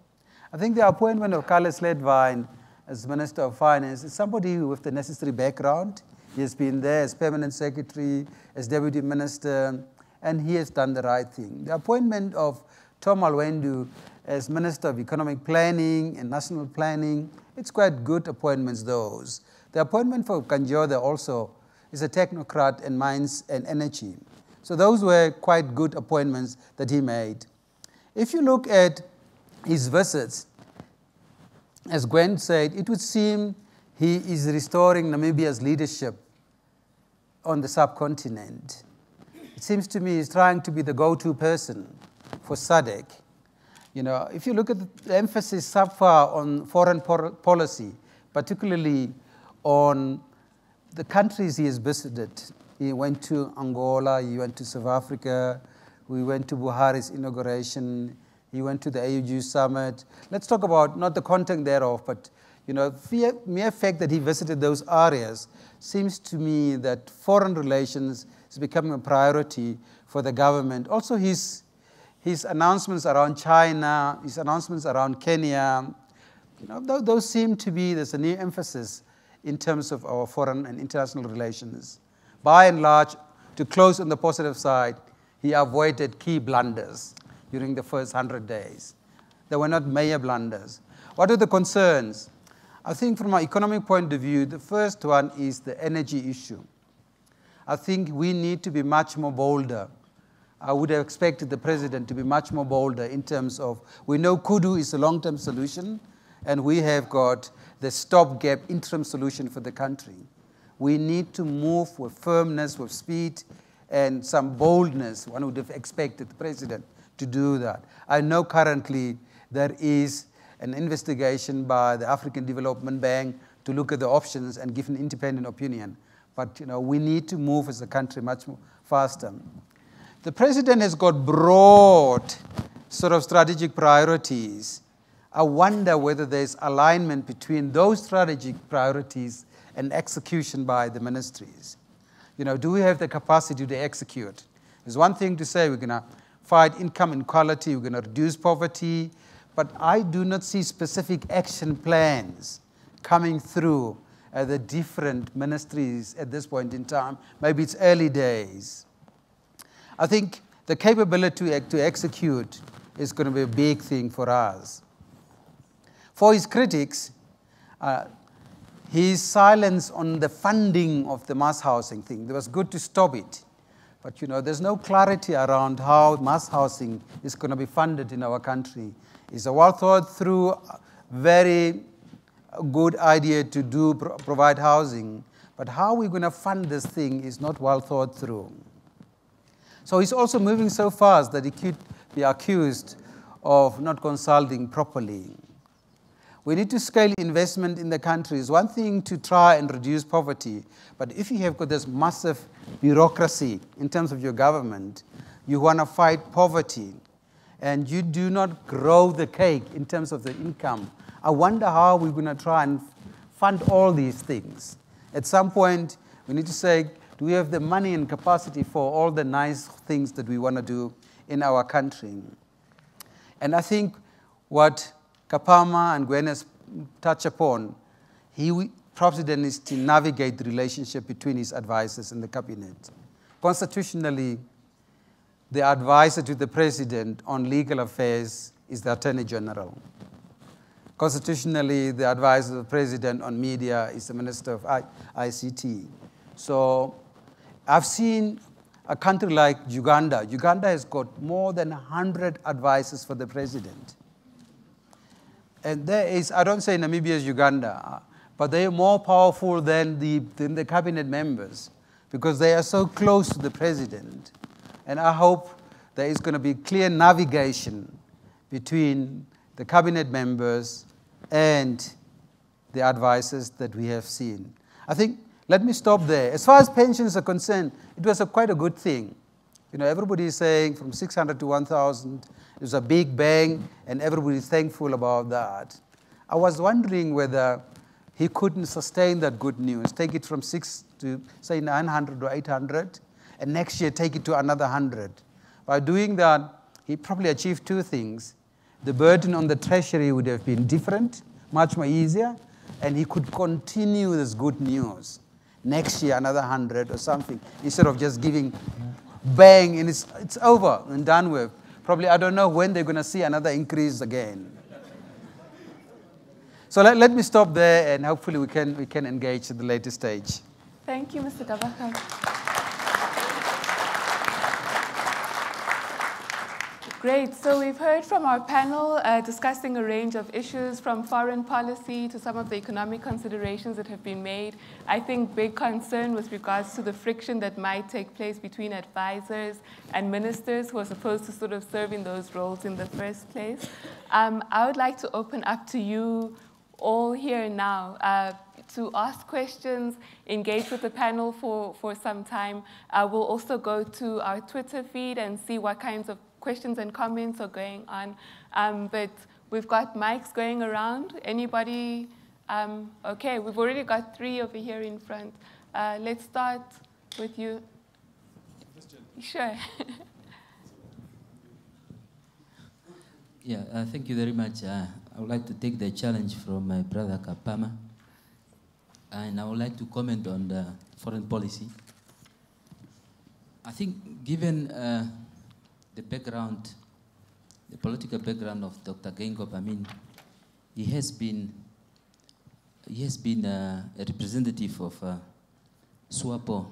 I think the appointment of Carl Sledwine as Minister of Finance is somebody with the necessary background. He has been there as Permanent Secretary, as Deputy Minister, and he has done the right thing. The appointment of Tom Alwendu as Minister of Economic Planning and National Planning, it's quite good appointments, those. The appointment for Kanjotha also is a technocrat in mines and energy. So those were quite good appointments that he made. If you look at his visits, as Gwen said, it would seem he is restoring Namibia's leadership on the subcontinent. It seems to me he's trying to be the go-to person for SADC. You know, if you look at the emphasis so far on foreign policy, particularly on the countries he has visited, he went to Angola, he went to South Africa, we went to Buhari's inauguration, he went to the AUG summit. Let's talk about not the content thereof, but you know, mere fact that he visited those areas seems to me that foreign relations is becoming a priority for the government. Also his announcements around China, his announcements around Kenya, you know, those seem to be, there's a new emphasis in terms of our foreign and international relations. By and large, to close on the positive side, he avoided key blunders during the first 100 days. There were not major blunders. What are the concerns? I think from an economic point of view, the first one is the energy issue. I think we need to be much more bolder. I would have expected the president to be much more bolder in terms of, we know Kudu is a long-term solution, and we have got the stopgap interim solution for the country. We need to move with firmness, with speed, and some boldness. One would have expected the president to do that. I know currently there is an investigation by the African Development Bank to look at the options and give an independent opinion. But you know, we need to move as a country much more faster. The president has got broad sort of strategic priorities. I wonder whether there's alignment between those strategic priorities and execution by the ministries. You know, do we have the capacity to execute? It's one thing to say we're going to fight income inequality, we're going to reduce poverty, but I do not see specific action plans coming through the different ministries at this point in time. Maybe it's early days. I think the capability to execute is going to be a big thing for us. For his critics, his silence on the funding of the mass housing thing, it was good to stop it. But you know, there's no clarity around how mass housing is going to be funded in our country. It's a well thought through, very good idea to provide housing, but how we're going to fund this thing is not well thought through. So he's also moving so fast that he could be accused of not consulting properly. We need to scale investment in the country. It's one thing to try and reduce poverty, but if you have got this massive bureaucracy in terms of your government, you want to fight poverty, and you do not grow the cake in terms of the income, I wonder how we're going to try and fund all these things. At some point, we need to say, do we have the money and capacity for all the nice things that we want to do in our country? And I think what Kaapama and Gwen has touched upon, President is to navigate the relationship between his advisors and the cabinet. Constitutionally, the advisor to the president on legal affairs is the Attorney General. Constitutionally, the advisor of the president on media is the Minister of ICT. So I've seen a country like Uganda. Uganda has got more than 100 advisors for the president. And there is, I don't say Namibia is Uganda, but they are more powerful than the cabinet members because they are so close to the president. And I hope there is going to be clear navigation between the cabinet members and the advisors that we have seen. I think, let me stop there. As far as pensions are concerned, it was quite a good thing. You know, everybody is saying from 600 to 1,000, it was a big bang, and everybody is thankful about that. I was wondering whether he couldn't sustain that good news, take it from 6 to, say, 900 or 800, and next year take it to another 100. By doing that, he probably achieved two things. The burden on the treasury would have been different, much more easier, and he could continue this good news. Next year, another 100 or something, instead of just giving bang, and it's over and done with. Probably, I don't know when they're going to see another increase again. So let me stop there, and hopefully we can engage at the later stage. Thank you, Mr. Gawaxab. Great. So we've heard from our panel discussing a range of issues from foreign policy to some of the economic considerations that have been made. I think big concern with regards to the friction that might take place between advisors and ministers who are supposed to sort of serve in those roles in the first place. I would like to open up to you all here now to ask questions, engage with the panel for some time. We'll also go to our Twitter feed and see what kinds of questions and comments are going on. But we've got mics going around. Anybody? Okay, we've already got 3 over here in front. Let's start with you. Sure. Yeah, thank you very much. I would like to take the challenge from my brother Kaapama. And I would like to comment on the foreign policy. I think given the background, the political background of Dr. Geingob, I mean, he has been a representative of SWAPO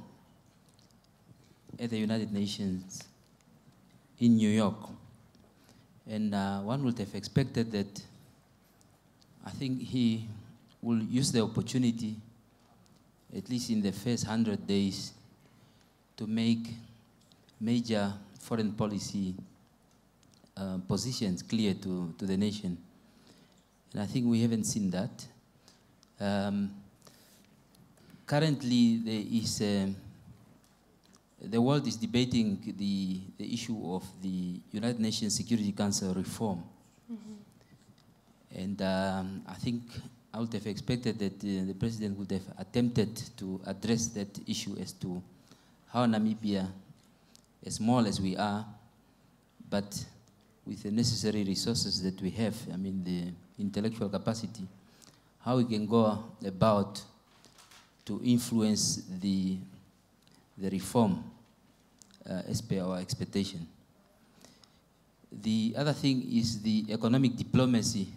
at the United Nations in New York. And one would have expected that I think he will use the opportunity, at least in the first 100 days, to make major foreign policy positions clear to the nation. And I think we haven't seen that. Currently, there is the world is debating the issue of the United Nations Security Council reform. Mm-hmm. And I think I would have expected that the President would have attempted to address that issue as to how Namibia, as small as we are, but with the necessary resources that we have, I mean the intellectual capacity, how we can go about to influence the reform as per our expectation. The other thing is the economic diplomacy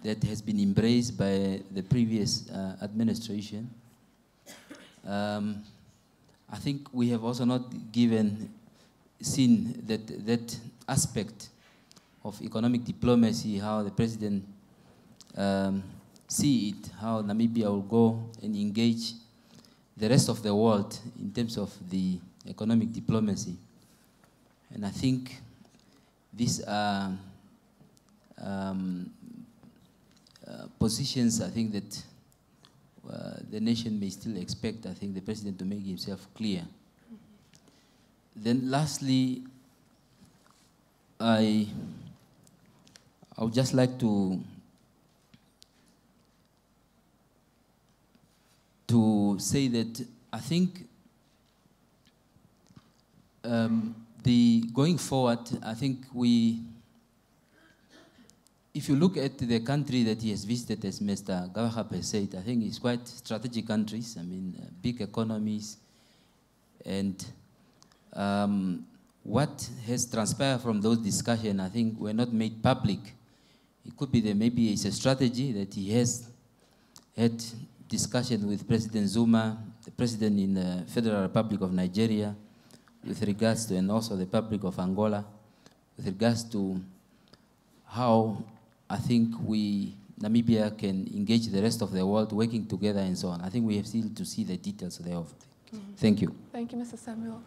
that has been embraced by the previous administration. I think we have also not seen that aspect of economic diplomacy, how the President see it, how Namibia will go and engage the rest of the world in terms of the economic diplomacy. And I think these are positions, I think, that the nation may still expect, I think, the President to make himself clear. Then lastly, I would just like to say that I think going forward, I think if you look at the country that he has visited, as Mr. Gawaxab has said, I think it's quite strategic countries, I mean, big economies, and what has transpired from those discussions, I think, were not made public. It could be that maybe it's a strategy that he has had discussion with President Zuma, the president in the Federal Republic of Nigeria, with regards to, and also the Republic of Angola, with regards to how I think Namibia can engage the rest of the world working together and so on. I think we have still to see the details thereof. Thank you. Thank you, Mr. Samuel.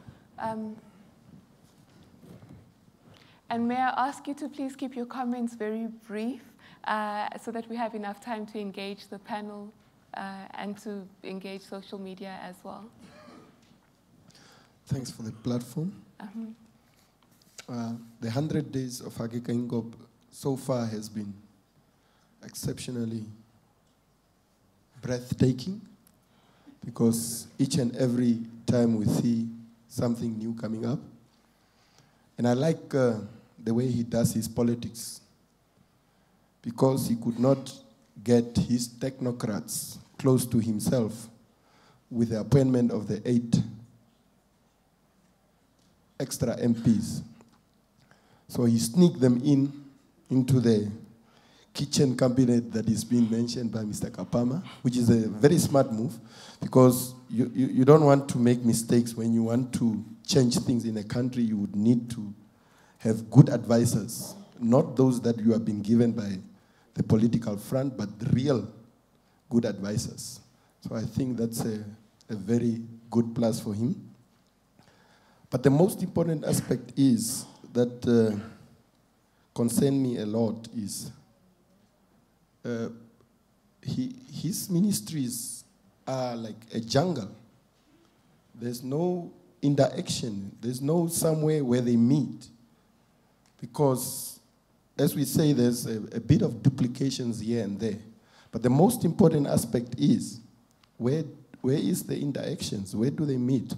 And may I ask you to please keep your comments very brief so that we have enough time to engage the panel and to engage social media as well. Thanks for the platform. The 100 days of Hage Geingob so far has been exceptionally breathtaking, because each and every time we see something new coming up. And I like the way he does his politics, because he could not get his technocrats close to himself with the appointment of the 8 extra MPs. So he sneaked them into the kitchen cabinet that is being mentioned by Mr. Kaapama, which is a very smart move, because you don't want to make mistakes. When you want to change things in a country, you would need to have good advisors, not those that you have been given by the political front, but the real good advisors. So I think that's a very good plus for him. But the most important aspect is that concern me a lot is his ministries are like a jungle. There's no interaction. There's no somewhere where they meet. Because, as we say, there's a bit of duplications here and there. But the most important aspect is, where is the interactions? Where do they meet?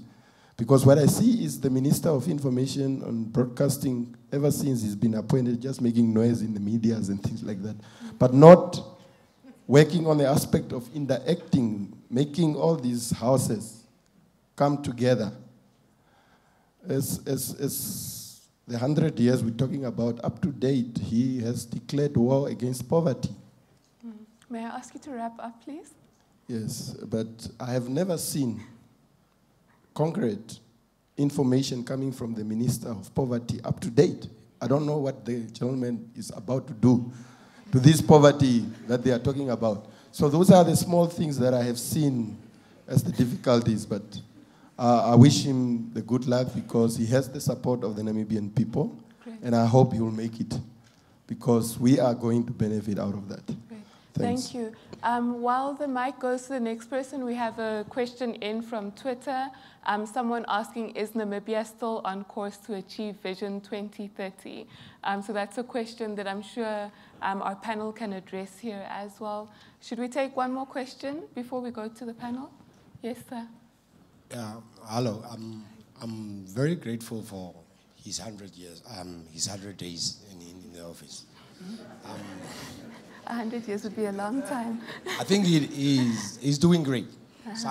Because what I see is the Minister of Information and Broadcasting, ever since he's been appointed, just making noise in the medias and things like that, but not working on the aspect of interacting, making all these houses come together. As the 100 years we're talking about, up to date, he has declared war against poverty. May I ask you to wrap up, please? Yes, but I have never seen concrete information coming from the Minister of Poverty up to date. I don't know what the gentleman is about to do to this poverty that they are talking about. So those are the small things that I have seen as the difficulties, but I wish him the good luck, because he has the support of the Namibian people. Great. And I hope he will make it, because we are going to benefit out of that. Great. Thanks. Thank you. While the mic goes to the next person, we have a question in from Twitter. Someone asking, is Namibia still on course to achieve Vision 2030? So that's a question that I'm sure our panel can address here as well. Should we take one more question before we go to the panel? Yes, sir. Yeah, hello. I'm very grateful for his 100 years, his 100 days in the office. 100 years would be a long time. I think he's doing great. So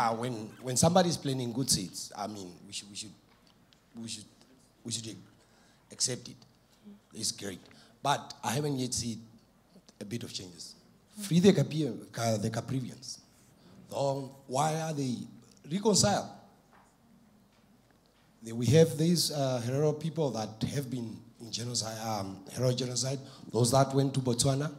when somebody's planting good seeds, I mean, we should accept it. It's great. But I haven't yet seen a bit of changes. Free the Caprivians. Why are they reconciled? We have these Herero people that have been in genocide, heroic genocide, those that went to Botswana.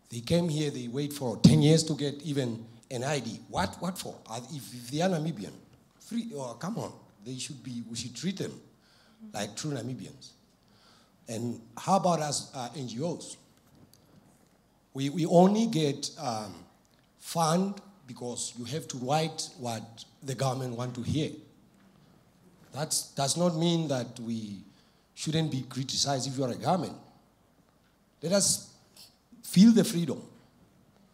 They came here, they wait for 10 years to get even an ID. What for? If they are Namibian, free, come on, we should treat them like true Namibians. And how about us NGOs? We only get fund because you have to write what the government want to hear. That does not mean that we shouldn't be criticized if you are a government. Let us feel the freedom.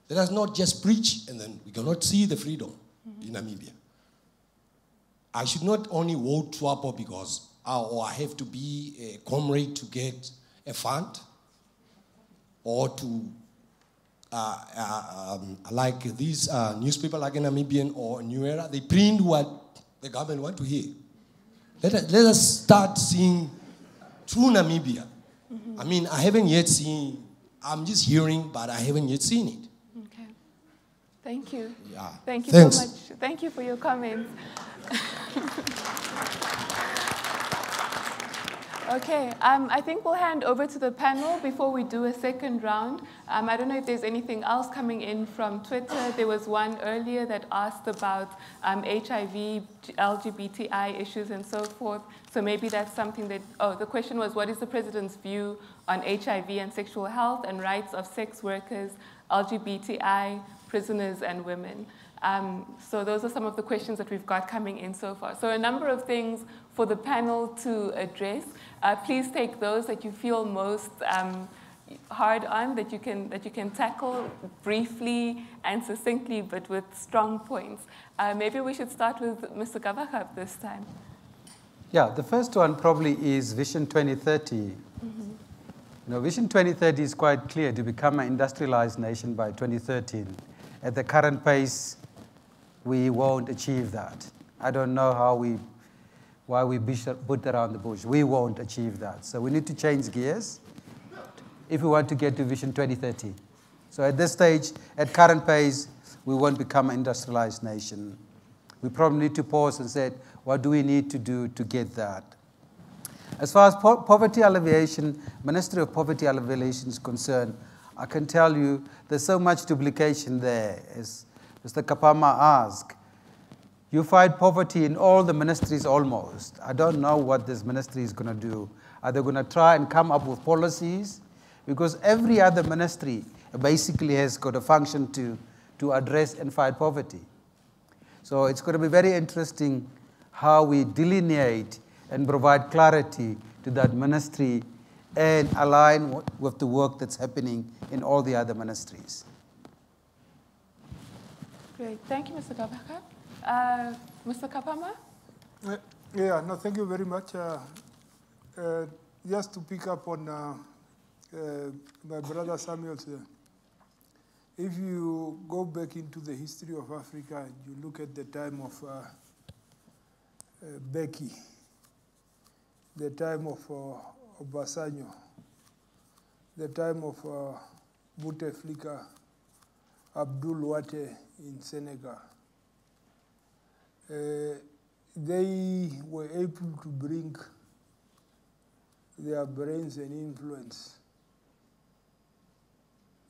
Let us not just preach and then we cannot see the freedom in Namibia. I should not only vote SWAPO because I have to be a comrade to get a fund or to, like these newspapers like in Namibian or New Era, they print what the government want to hear. Let us start seeing true Namibia. I mean, I haven't yet seen, I'm just hearing, but I haven't yet seen it. Okay. Thank you. Yeah. Thank you Thanks. so much. Thank you for your comments. Okay, I think we'll hand over to the panel before we do a second round. I don't know if there's anything else coming in from Twitter. There was one earlier that asked about HIV, LGBTI issues and so forth. So maybe that's something that, the question was, what is the president's view on HIV and sexual health and rights of sex workers, LGBTI, prisoners and women? So those are some of the questions that we've got coming in so far. So a number of things for the panel to address. Please take those that you feel most hard on, that you can tackle briefly and succinctly, but with strong points. Maybe we should start with Mr. Gawaxab this time. Yeah, the first one probably is Vision 2030. You know, Vision 2030 is quite clear, to become an industrialized nation by 2013. At the current pace, we won't achieve that. I don't know why we put around the bush. We won't achieve that. So we need to change gears if we want to get to Vision 2030. So at this stage, at current pace, we won't become an industrialized nation. We probably need to pause and say, what do we need to do to get that? As far as poverty alleviation, Ministry of Poverty Alleviation is concerned, I can tell you there's so much duplication there. As Mr. Kaapama asked, you fight poverty in all the ministries almost. I don't know what this ministry is going to do. Are they going to try and come up with policies? Because every other ministry basically has got a function to address and fight poverty. So it's going to be very interesting how we delineate and provide clarity to that ministry and align with the work that's happening in all the other ministries. Great. Thank you, Mr. Gawaxab. Mr. Kaapama? Yeah, no, thank you very much. Just to pick up on my brother Samuel's, if you go back into the history of Africa, you look at the time of Beki, the time of Obasanjo, the time of Bouteflika, Abdul Wate in Senegal. They were able to bring their brains and influence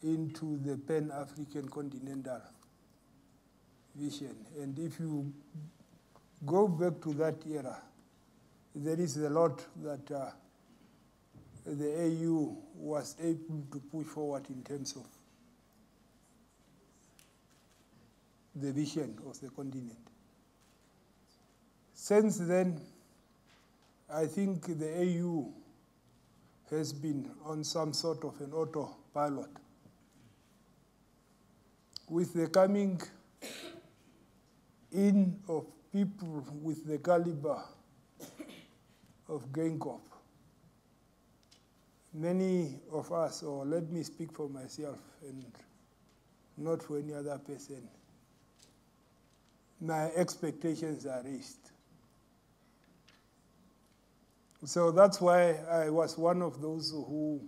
into the Pan-African continental vision. And if you go back to that era, there is a lot that the AU was able to push forward in terms of the vision of the continent. Since then, I think the AU has been on some sort of an autopilot. With the coming in of people with the caliber of Geingob, many of us, or let me speak for myself and not for any other person, my expectations are raised. So that's why I was one of those who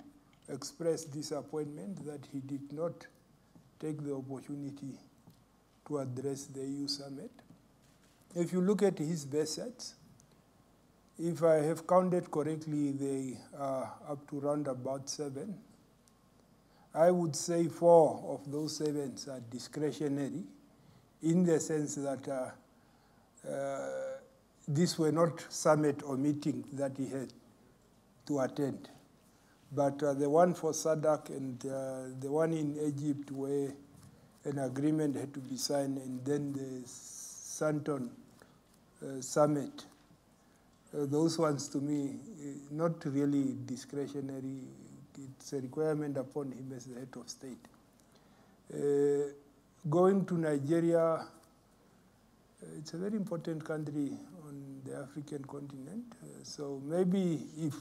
expressed disappointment that he did not take the opportunity to address the EU summit. If you look at his visits, if I have counted correctly, they are up to round about 7. I would say 4 of those 7 are discretionary, in the sense that these were not summit or meetings that he had to attend. But the one for SADC and the one in Egypt where an agreement had to be signed, and then the Santon summit, those ones to me, not really discretionary. It's a requirement upon him as the head of state. Going to Nigeria, it's a very important country on the African continent. So maybe if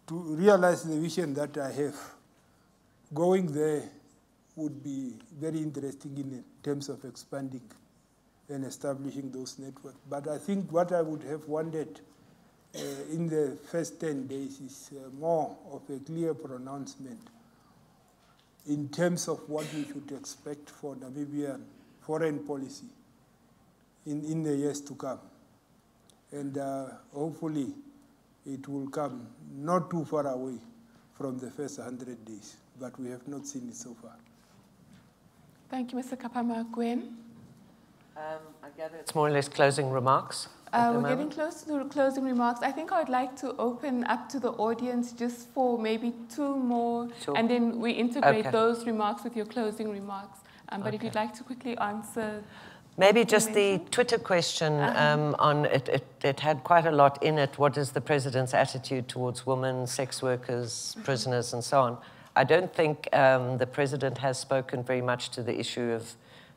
to realize the vision that I have, going there would be very interesting in terms of expanding and establishing those networks. But I think what I would have wanted in the first 10 days is more of a clear pronouncement in terms of what we should expect for Namibian foreign policy in the years to come. And hopefully it will come not too far away from the first 100 days, but we have not seen it so far. Thank you, Mr. Kaapama. Gwen? I gather it's more or less closing remarks. We're getting close to the closing remarks. I think I would like to open up to the audience just for maybe 2 more, and then we integrate those remarks with your closing remarks. But if you'd like to quickly answer. Maybe just the Twitter question on it, it had quite a lot in it. What is the president's attitude towards women, sex workers, prisoners, and so on? I don't think the president has spoken very much to the issue of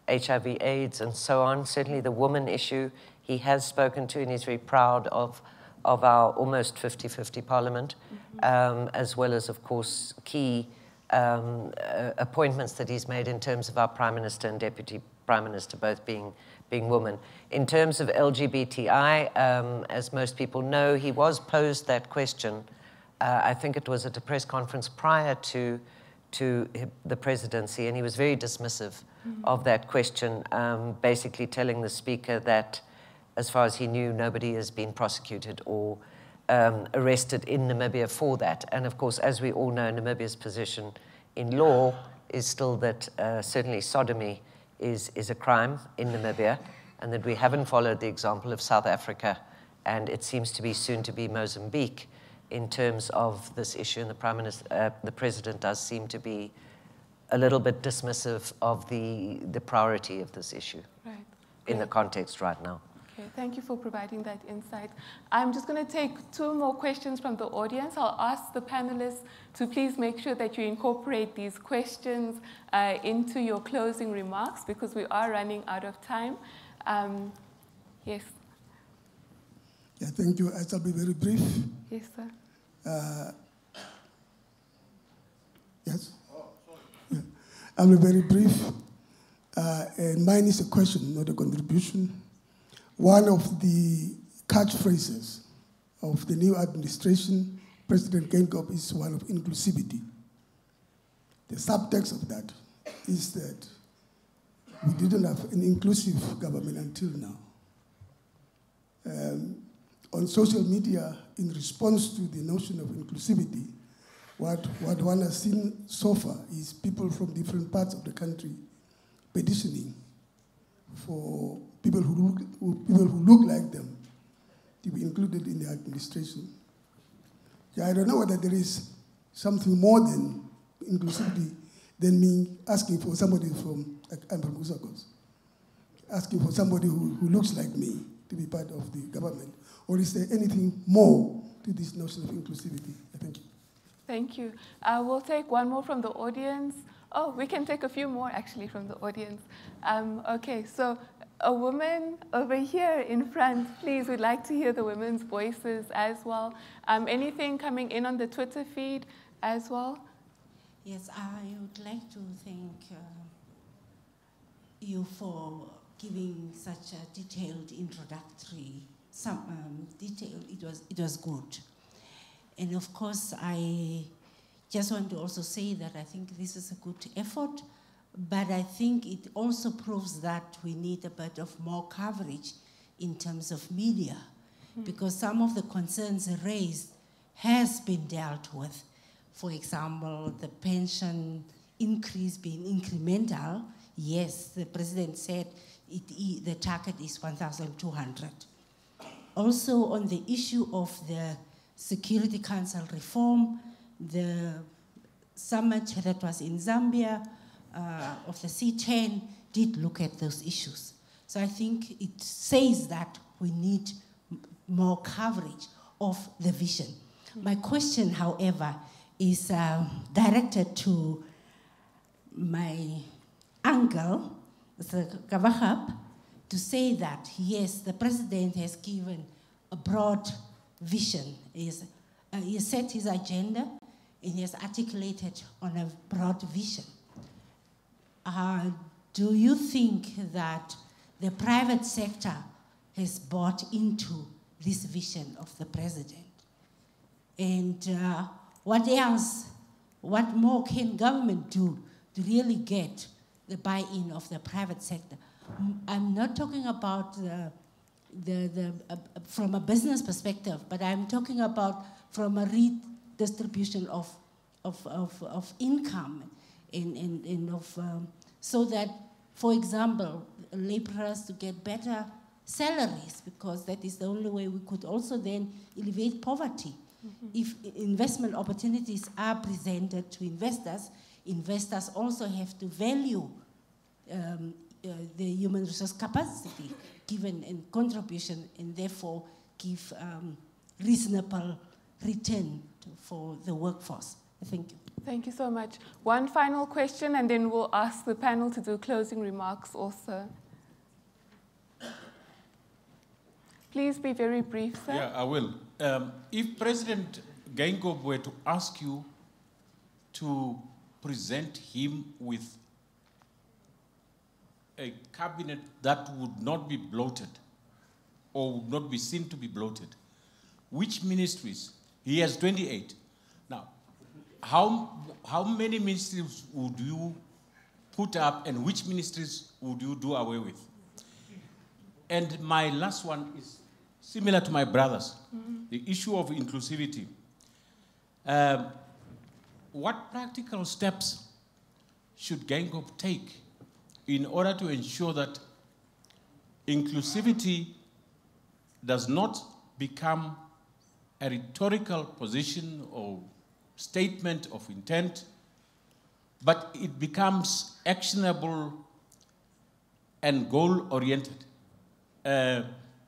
HIV, AIDS, and so on. Certainly the woman issue he has spoken to, and he's very proud of our almost 50-50 parliament, as well as, of course, key appointments that he's made in terms of our Prime Minister and Deputy Prime Minister, both being women. In terms of LGBTI, as most people know, he was posed that question. I think it was at a press conference prior to the presidency, and he was very dismissive of that question, basically telling the speaker that, as far as he knew, nobody has been prosecuted or arrested in Namibia for that. And of course, as we all know, Namibia's position in law is still that certainly sodomy is a crime in Namibia, and that we haven't followed the example of South Africa, and it seems to be soon to be Mozambique in terms of this issue. And the president does seem to be a little bit dismissive of the priority of this issue in the context right now. Okay, thank you for providing that insight. I'm just going to take 2 more questions from the audience. I'll ask the panelists to please make sure that you incorporate these questions into your closing remarks, because we are running out of time. Yes. Yeah, thank you. I shall be very brief. Yes, sir. Yes? Yeah. I'll be very brief. And mine is a question, not a contribution. One of the catchphrases of the new administration, President Geingob, is one of inclusivity. The subtext of that is that we didn't have an inclusive government until now. On social media, in response to the notion of inclusivity, what one has seen so far is people from different parts of the country petitioning for people who look like them to be included in the administration. Yeah, I don't know whether there is something more than inclusivity than me asking for somebody I'm from Usakos, asking for somebody who looks like me to be part of the government. Or is there anything more to this notion of inclusivity. Thank you. Thank you. We'll take one more from the audience. Oh, we can take a few more actually from the audience. Okay, so a woman over here in front, please, we'd like to hear the women's voices as well. Anything coming in on the Twitter feed as well? Yes, I would like to thank you for giving such a detailed introductory, it was good. And of course, I just want to also say that I think this is a good effort, but I think it also proves that we need a bit of more coverage in terms of media, because some of the concerns raised has been dealt with. For example, the pension increase being incremental. Yes, the president said the target is 1,200. Also, on the issue of the Security Council reform, the summit that was in Zambia of the C10 did look at those issues. So I think it says that we need more coverage of the vision. My question, however, is directed to my uncle, Mr. Gawaxab, to say that, yes, the president has given a broad vision. He has set his agenda and he has articulated on a broad vision. Do you think that the private sector has bought into this vision of the president? And what else, what more can government do to really get the buy-in of the private sector? I'm not talking about from a business perspective, but I'm talking about from a redistribution of income and so that, for example, laborers to get better salaries, because that is the only way we could also then alleviate poverty. If investment opportunities are presented to investors, investors also have to value the human resource capacity given in contribution, and therefore give reasonable return for the workforce. Thank you. Thank you so much. One final question, and then we'll ask the panel to do closing remarks also. Please be very brief, sir. Yeah, I will. If President Geingob were to ask you to present him with a cabinet that would not be bloated or would not be seen to be bloated, which ministries? He has 28. Now, how many ministries would you put up and which ministries would you do away with? And my last one is similar to my brother's, the issue of inclusivity. What practical steps should Geingob take in order to ensure that inclusivity does not become a rhetorical position or statement of intent, but it becomes actionable and goal-oriented?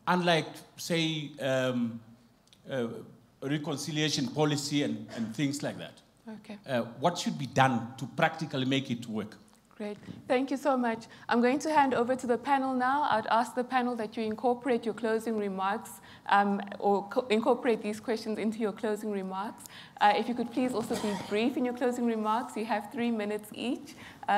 Unlike, say, reconciliation policy and things like that. Okay. What should be done to practically make it work? Great. Thank you so much. I'm going to hand over to the panel now. I'd ask the panel that you incorporate your closing remarks or incorporate these questions into your closing remarks. If you could please also be brief in your closing remarks. You have 3 minutes each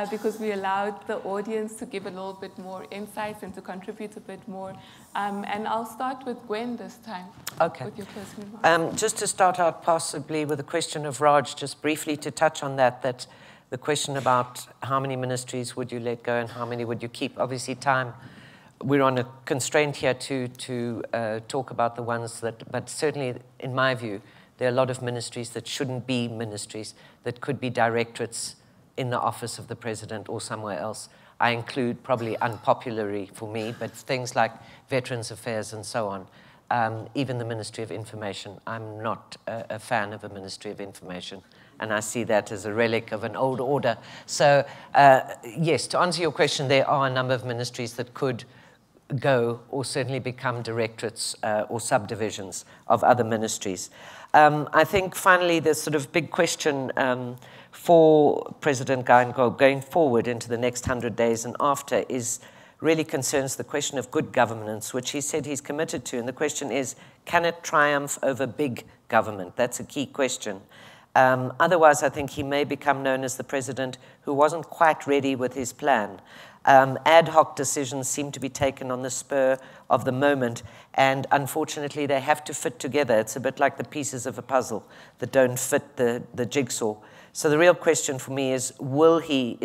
because we allowed the audience to give a little bit more insights and to contribute a bit more. And I'll start with Gwen this time. Okay. With your closing remarks. Just to start out possibly with a question of Raj, just briefly to touch on that the question about how many ministries would you let go and how many would you keep. Obviously, time, we're on a constraint here to talk about the ones that, but certainly, in my view, there are a lot of ministries that shouldn't be ministries, that could be directorates in the office of the president or somewhere else. I include, probably unpopularly for me, but things like Veterans Affairs and so on. Even the Ministry of Information. I'm not a fan of a Ministry of Information, and I see that as a relic of an old order. So, yes, to answer your question, there are a number of ministries that could go or certainly become directorates or subdivisions of other ministries. I think finally the sort of big question for President Geingob going forward into the next 100 days and after really concerns the question of good governance, which he said he's committed to. And the question is, can it triumph over big government? That's a key question. Otherwise, I think he may become known as the president who wasn't quite ready with his plan. Ad hoc decisions seem to be taken on the spur of the moment, and unfortunately, they have to fit together. It's a bit like the pieces of a puzzle that don't fit the jigsaw. So the real question for me is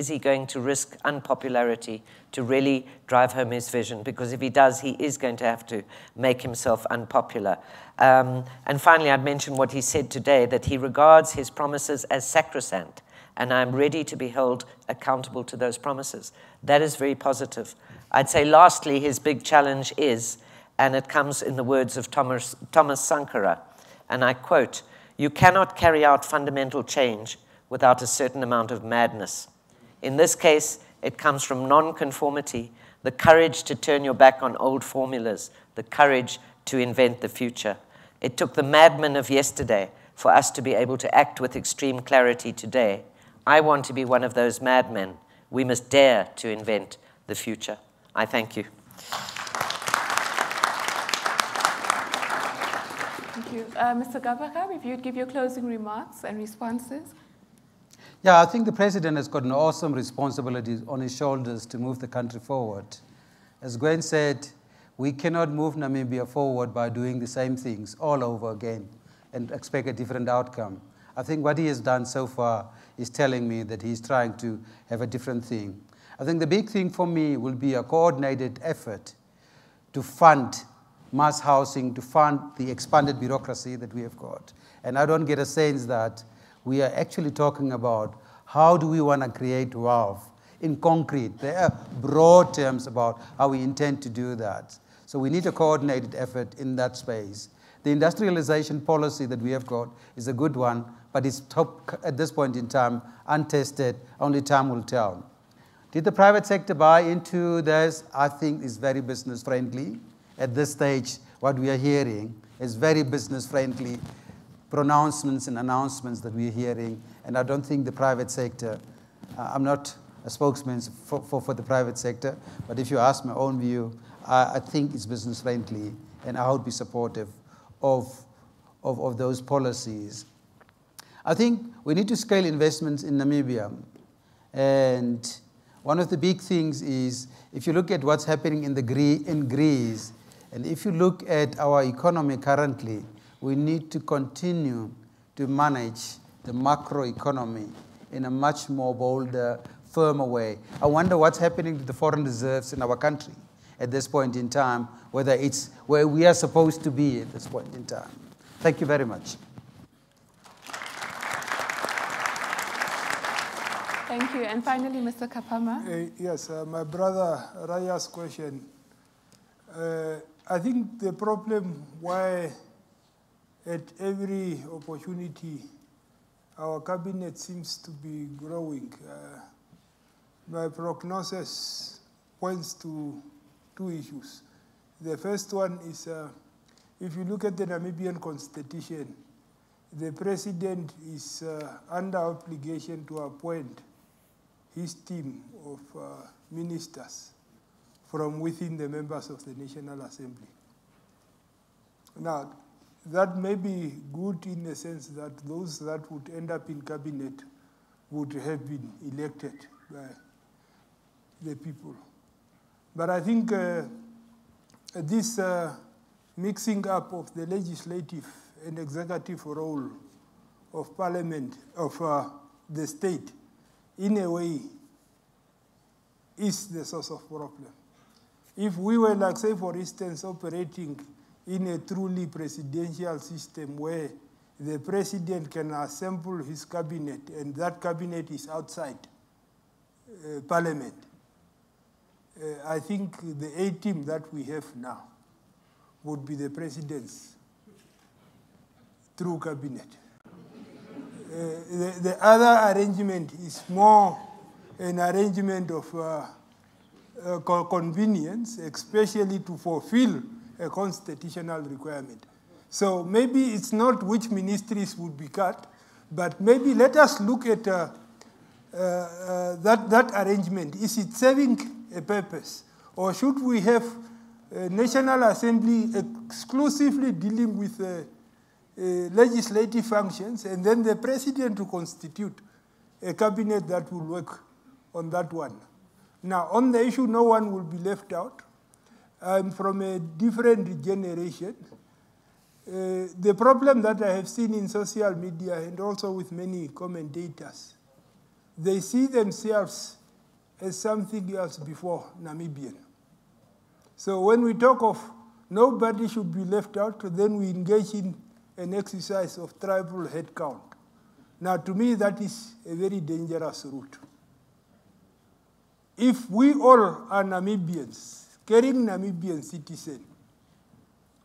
he going to risk unpopularity to really drive home his vision? Because if he does, he is going to have to make himself unpopular. And finally, I'd mention what he said today, that he regards his promises as sacrosanct, and I'm ready to be held accountable to those promises. That is very positive. I'd say lastly, his big challenge is, and it comes in the words of Thomas Sankara, and I quote, "You cannot carry out fundamental change without a certain amount of madness. In this case, it comes from non-conformity, the courage to turn your back on old formulas, the courage to invent the future. It took the madmen of yesterday for us to be able to act with extreme clarity today. I want to be one of those madmen. We must dare to invent the future." I thank you. Thank you. Mr. Gawaxab, if you'd give your closing remarks and responses. Yeah, I think the president has got an awesome responsibility on his shoulders to move the country forward. As Gwen said, we cannot move Namibia forward by doing the same things all over again and expect a different outcome. I think what he has done so far is telling me that he's trying to have a different thing. I think the big thing for me will be a coordinated effort to fund mass housing, to fund the expanded bureaucracy that we have got. And I don't get a sense that we are actually talking about how do we want to create wealth in concrete. There are broad terms about how we intend to do that. So we need a coordinated effort in that space. The industrialization policy that we have got is a good one, but it's at this point in time untested. Only time will tell. Did the private sector buy into this? I think it's very business friendly. At this stage, what we are hearing is very business friendly pronouncements and announcements that we're hearing, and I don't think the private sector, I'm not a spokesman for the private sector, but if you ask my own view, I think it's business friendly, and I would be supportive of those policies. I think we need to scale investments in Namibia, and one of the big things is, if you look at what's happening in Greece, and if you look at our economy currently, we need to continue to manage the macroeconomy in a much more bolder, firmer way. I wonder what's happening to the foreign reserves in our country at this point in time, whether it's where we are supposed to be at this point in time. Thank you very much. Thank you. And finally, Mr. Kaapama. Yes, my brother Raya's question. I think the problem why at every opportunity our cabinet seems to be growing. My prognosis points to two issues. The first one is, if you look at the Namibian constitution, the president is under obligation to appoint his team of ministers from within the members of the National Assembly. Now, that may be good in the sense that those that would end up in cabinet would have been elected by the people. But I think this mixing up of the legislative and executive role of parliament, of the state, in a way, is the source of problem. If we were, like, say, for instance, operating in a truly presidential system where the president can assemble his cabinet and that cabinet is outside parliament, I think the A-team that we have now would be the president's true cabinet. The other arrangement is more an arrangement of convenience, especially to fulfill a constitutional requirement. So maybe it's not which ministries would be cut, but maybe let us look at that arrangement. Is it serving a purpose? Or should we have a National Assembly exclusively dealing with legislative functions, and then the president to constitute a cabinet that will work on that one? Now, on the issue, no one will be left out. I'm from a different generation. The problem that I have seen in social media and also with many commentators, they see themselves as something else before Namibian. So when we talk of nobody should be left out, then we engage in an exercise of tribal head count. Now, to me, that is a very dangerous route. If we all are Namibians, carrying Namibian citizen,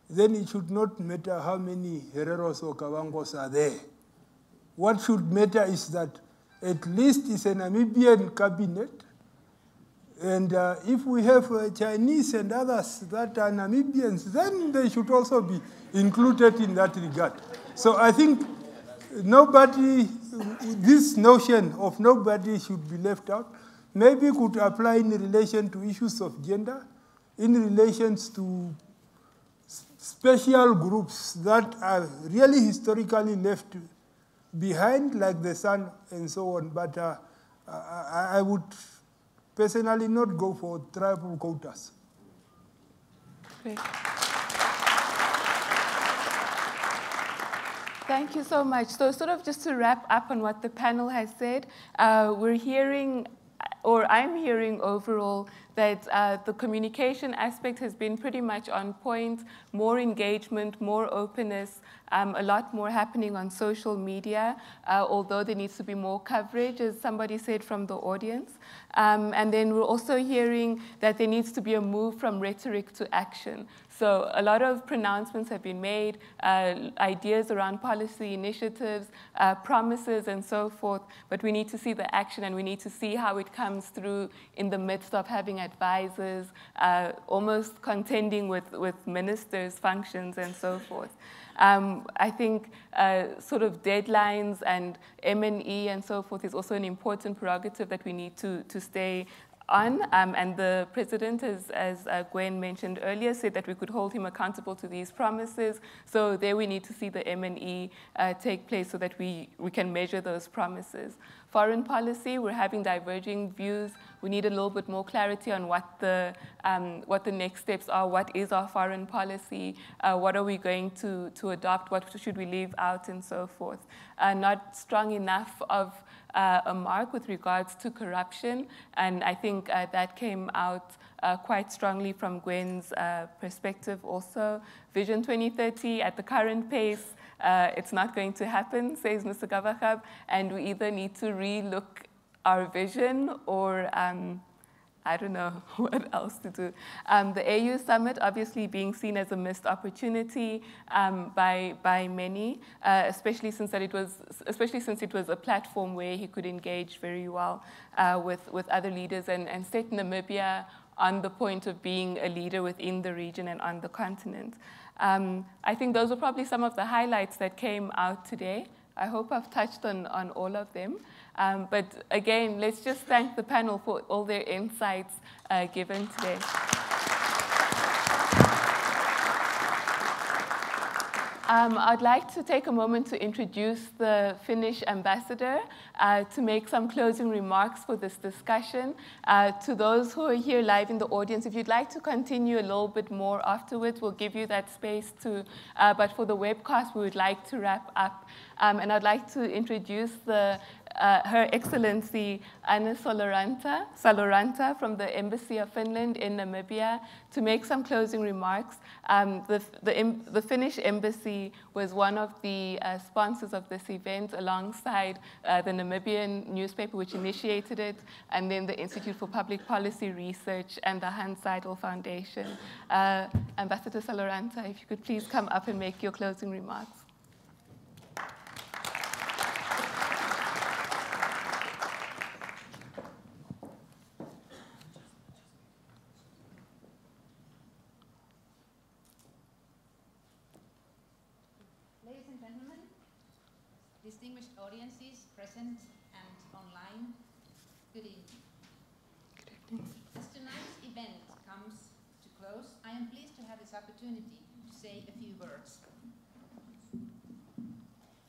then it should not matter how many Hereros or Kawangos are there. What should matter is that at least it's a Namibian cabinet, and if we have Chinese and others that are Namibians, then they should also be included in that regard. So I think nobody, this notion of nobody should be left out, maybe could apply in relation to issues of gender, in relations to special groups that are really historically left behind, like the San and so on. But I would personally not go for tribal quotas. Great. Thank you so much. So sort of just to wrap up on what the panel has said, we're hearing, or I'm hearing overall, that the communication aspect has been pretty much on point, more engagement, more openness, a lot more happening on social media, although there needs to be more coverage, as somebody said from the audience. And then we're also hearing that there needs to be a move from rhetoric to action. So a lot of pronouncements have been made, ideas around policy initiatives, promises and so forth, but we need to see the action, and we need to see how it comes through in the midst of having advisors, almost contending with ministers' functions and so forth. I think sort of deadlines and M&E and so forth is also an important prerogative that we need to stay on, and the president, as Gwen mentioned earlier, said that we could hold him accountable to these promises. So there we need to see the M&E take place so that we can measure those promises. Foreign policy, we're having diverging views. We need a little bit more clarity on what the next steps are. What is our foreign policy? What are we going to adopt? What should we leave out, and so forth. Not strong enough of a mark with regards to corruption, and I think that came out quite strongly from Gwen's perspective also. Vision 2030, at the current pace, it's not going to happen, says Mr. Gawaxab, and we either need to re-look our vision or I don't know what else to do. The AU summit obviously being seen as a missed opportunity by many, especially since it was a platform where he could engage very well with other leaders and set Namibia on the point of being a leader within the region and on the continent. I think those are probably some of the highlights that came out today. I hope I've touched on all of them. But again, let's just thank the panel for all their insights given today. I'd like to take a moment to introduce the Finnish ambassador to make some closing remarks for this discussion. To those who are here live in the audience, if you'd like to continue a little bit more afterwards, we'll give you that space to, but for the webcast, we would like to wrap up. And I'd like to introduce Her Excellency Anna Saloranta from the Embassy of Finland in Namibia to make some closing remarks. The Finnish Embassy was one of the sponsors of this event alongside the Namibian newspaper which initiated it, and then the Institute for Public Policy Research and the Hans Seidel Foundation. Ambassador Saloranta, if you could please come up and make your closing remarks. distinguished audiences present and online, good evening. Good evening. As tonight's event comes to close, I am pleased to have this opportunity to say a few words.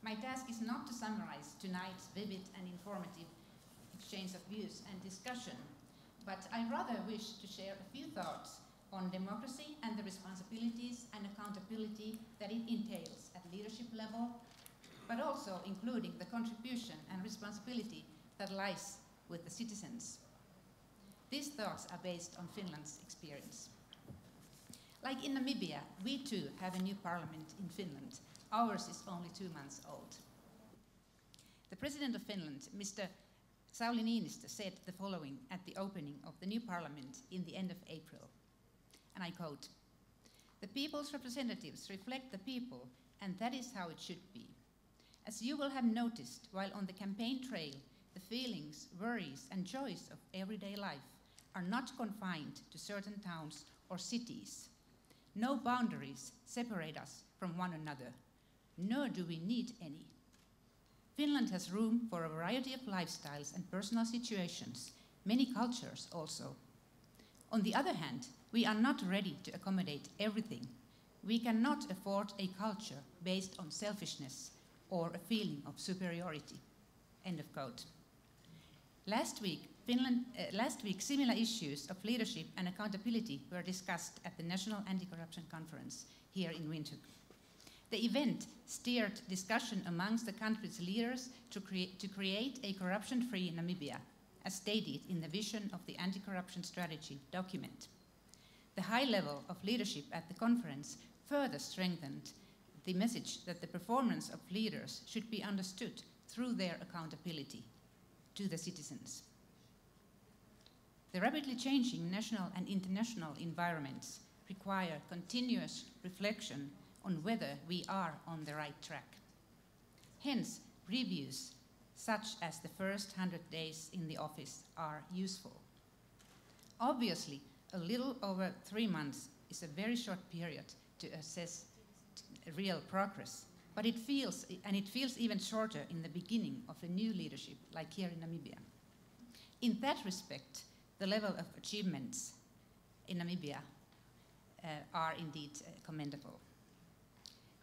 My task is not to summarize tonight's vivid and informative exchange of views and discussion, but I rather wish to share a few thoughts on democracy and the responsibilities and accountability that it entails at leadership level, but also including the contribution and responsibility that lies with the citizens. These thoughts are based on Finland's experience. Like in Namibia, we too have a new parliament in Finland. Ours is only 2 months old. The President of Finland, Mr. Sauli Niinistö, said the following at the opening of the new parliament in the end of April, and I quote, "The people's representatives reflect the people, and that is how it should be. As you will have noticed while on the campaign trail, the feelings, worries, and joys of everyday life are not confined to certain towns or cities. No boundaries separate us from one another, nor do we need any. Finland has room for a variety of lifestyles and personal situations, many cultures also. On the other hand, we are not ready to accommodate everything. We cannot afford a culture based on selfishness or a feeling of superiority." End of quote. Last week, similar issues of leadership and accountability were discussed at the National Anti-Corruption Conference here in Windhoek. The event steered discussion amongst the country's leaders to create a corruption-free Namibia, as stated in the vision of the anti-corruption strategy document. The high level of leadership at the conference further strengthened the message that the performance of leaders should be understood through their accountability to the citizens. The rapidly changing national and international environments require continuous reflection on whether we are on the right track. Hence, reviews such as the first 100 days in the office are useful. Obviously, a little over 3 months is a very short period to assess real progress, but it feels even shorter in the beginning of a new leadership, like here in Namibia. In that respect, the level of achievements in Namibia are indeed commendable.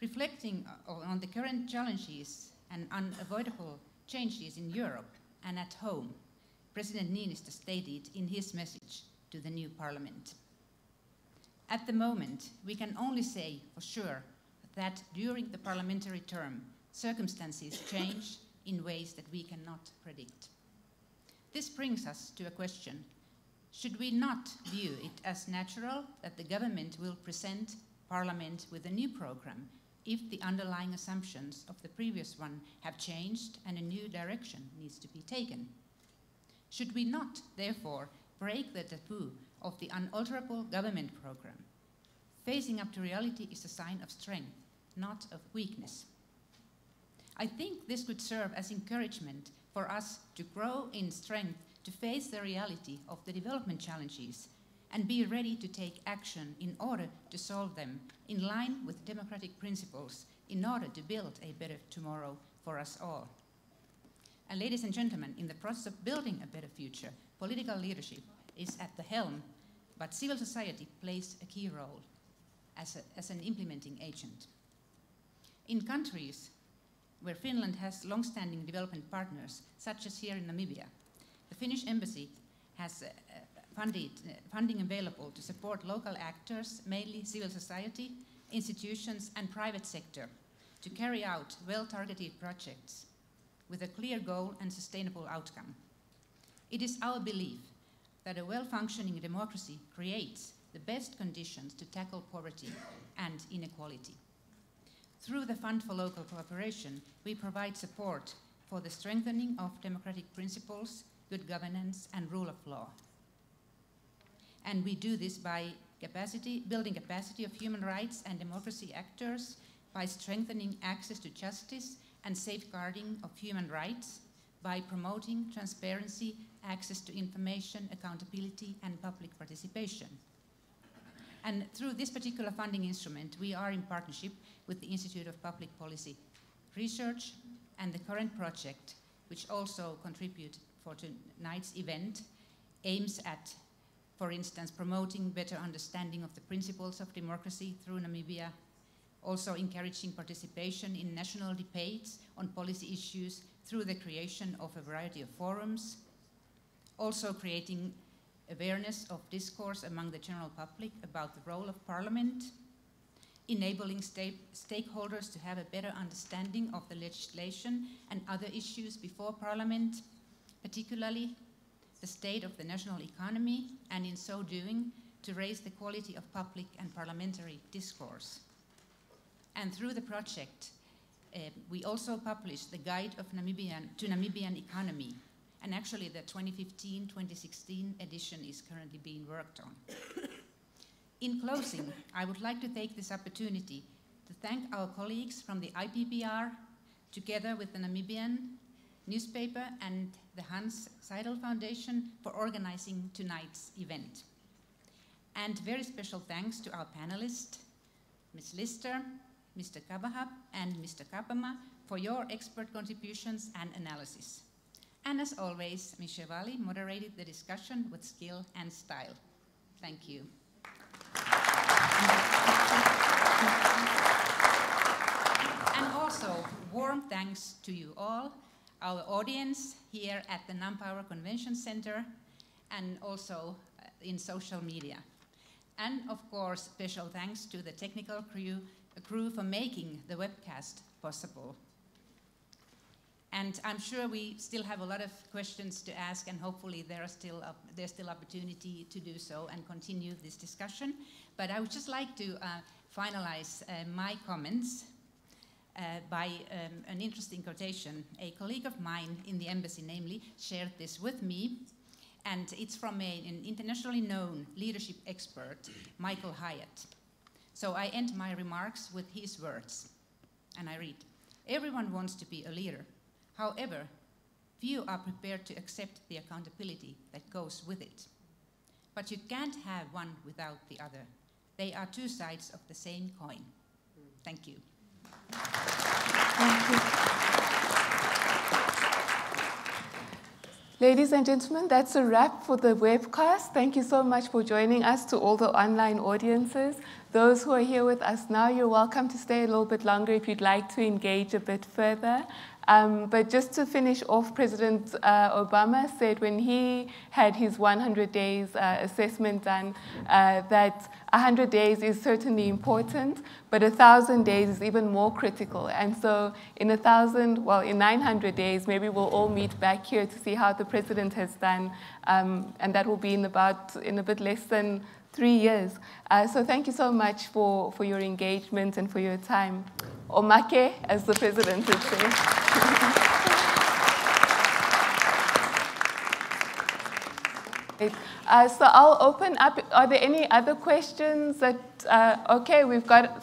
Reflecting on the current challenges and unavoidable changes in Europe and at home, President Niinistö stated in his message to the new parliament, "At the moment, we can only say for sure that during the parliamentary term, circumstances change in ways that we cannot predict. This brings us to a question. Should we not view it as natural that the government will present Parliament with a new program if the underlying assumptions of the previous one have changed and a new direction needs to be taken? Should we not, therefore, break the taboo of the unalterable government program? Facing up to reality is a sign of strength, not of weakness. I think this could serve as encouragement for us to grow in strength to face the reality of the development challenges and be ready to take action in order to solve them in line with democratic principles in order to build a better tomorrow for us all. And ladies and gentlemen, in the process of building a better future, political leadership is at the helm, but civil society plays a key role as an implementing agent. In countries where Finland has long-standing development partners, such as here in Namibia, the Finnish embassy has funding available to support local actors, mainly civil society, institutions, and private sector, to carry out well-targeted projects with a clear goal and sustainable outcome. It is our belief that a well-functioning democracy creates the best conditions to tackle poverty and inequality. Through the Fund for Local Cooperation, we provide support for the strengthening of democratic principles, good governance, and rule of law. And we do this by building capacity of human rights and democracy actors, by strengthening access to justice and safeguarding of human rights, by promoting transparency, access to information, accountability, and public participation. And through this particular funding instrument, we are in partnership with the Institute of Public Policy Research, and the current project, which also contribute for tonight's event, aims at, for instance, promoting better understanding of the principles of democracy through Namibia, also encouraging participation in national debates on policy issues through the creation of a variety of forums, also creating awareness of discourse among the general public about the role of Parliament, enabling stakeholders to have a better understanding of the legislation and other issues before Parliament, particularly the state of the national economy, and in so doing, to raise the quality of public and parliamentary discourse. And through the project, we also published the Guide of Namibian Economy, and actually the 2015-2016 edition is currently being worked on. In closing, I would like to take this opportunity to thank our colleagues from the IPPR, together with the Namibian newspaper and the Hans Seidel Foundation, for organizing tonight's event. And very special thanks to our panelists, Ms. Lister, Mr. Gawaxab, and Mr. Kaapama, for your expert contributions and analysis. And as always, Ms. Shejavali moderated the discussion with skill and style. Thank you. And also, warm thanks to you all, our audience here at the Nampower Convention Center, and also in social media. And of course, special thanks to the technical crew for making the webcast possible. And I'm sure we still have a lot of questions to ask, and hopefully there's still opportunity to do so and continue this discussion. But I would just like to finalize my comments by an interesting quotation. A colleague of mine in the embassy, namely, shared this with me, and it's from an internationally known leadership expert, Michael Hyatt. So I end my remarks with his words, and I read, "Everyone wants to be a leader. However, few are prepared to accept the accountability that goes with it. But you can't have one without the other. They are two sides of the same coin." Thank you. Thank you. Ladies and gentlemen, that's a wrap for the webcast. Thank you so much for joining us, to all the online audiences. Those who are here with us now, you're welcome to stay a little bit longer if you'd like to engage a bit further. But just to finish off, President Obama said when he had his 100 days assessment done that 100 days is certainly important, but 1,000 days is even more critical. And so in 900 days, maybe we'll all meet back here to see how the President has done, and that will be in a bit less than 3 years. So thank you so much for your engagement and for your time. Omake, as the President would say. So I'll open up. Are there any other questions? Okay, we've got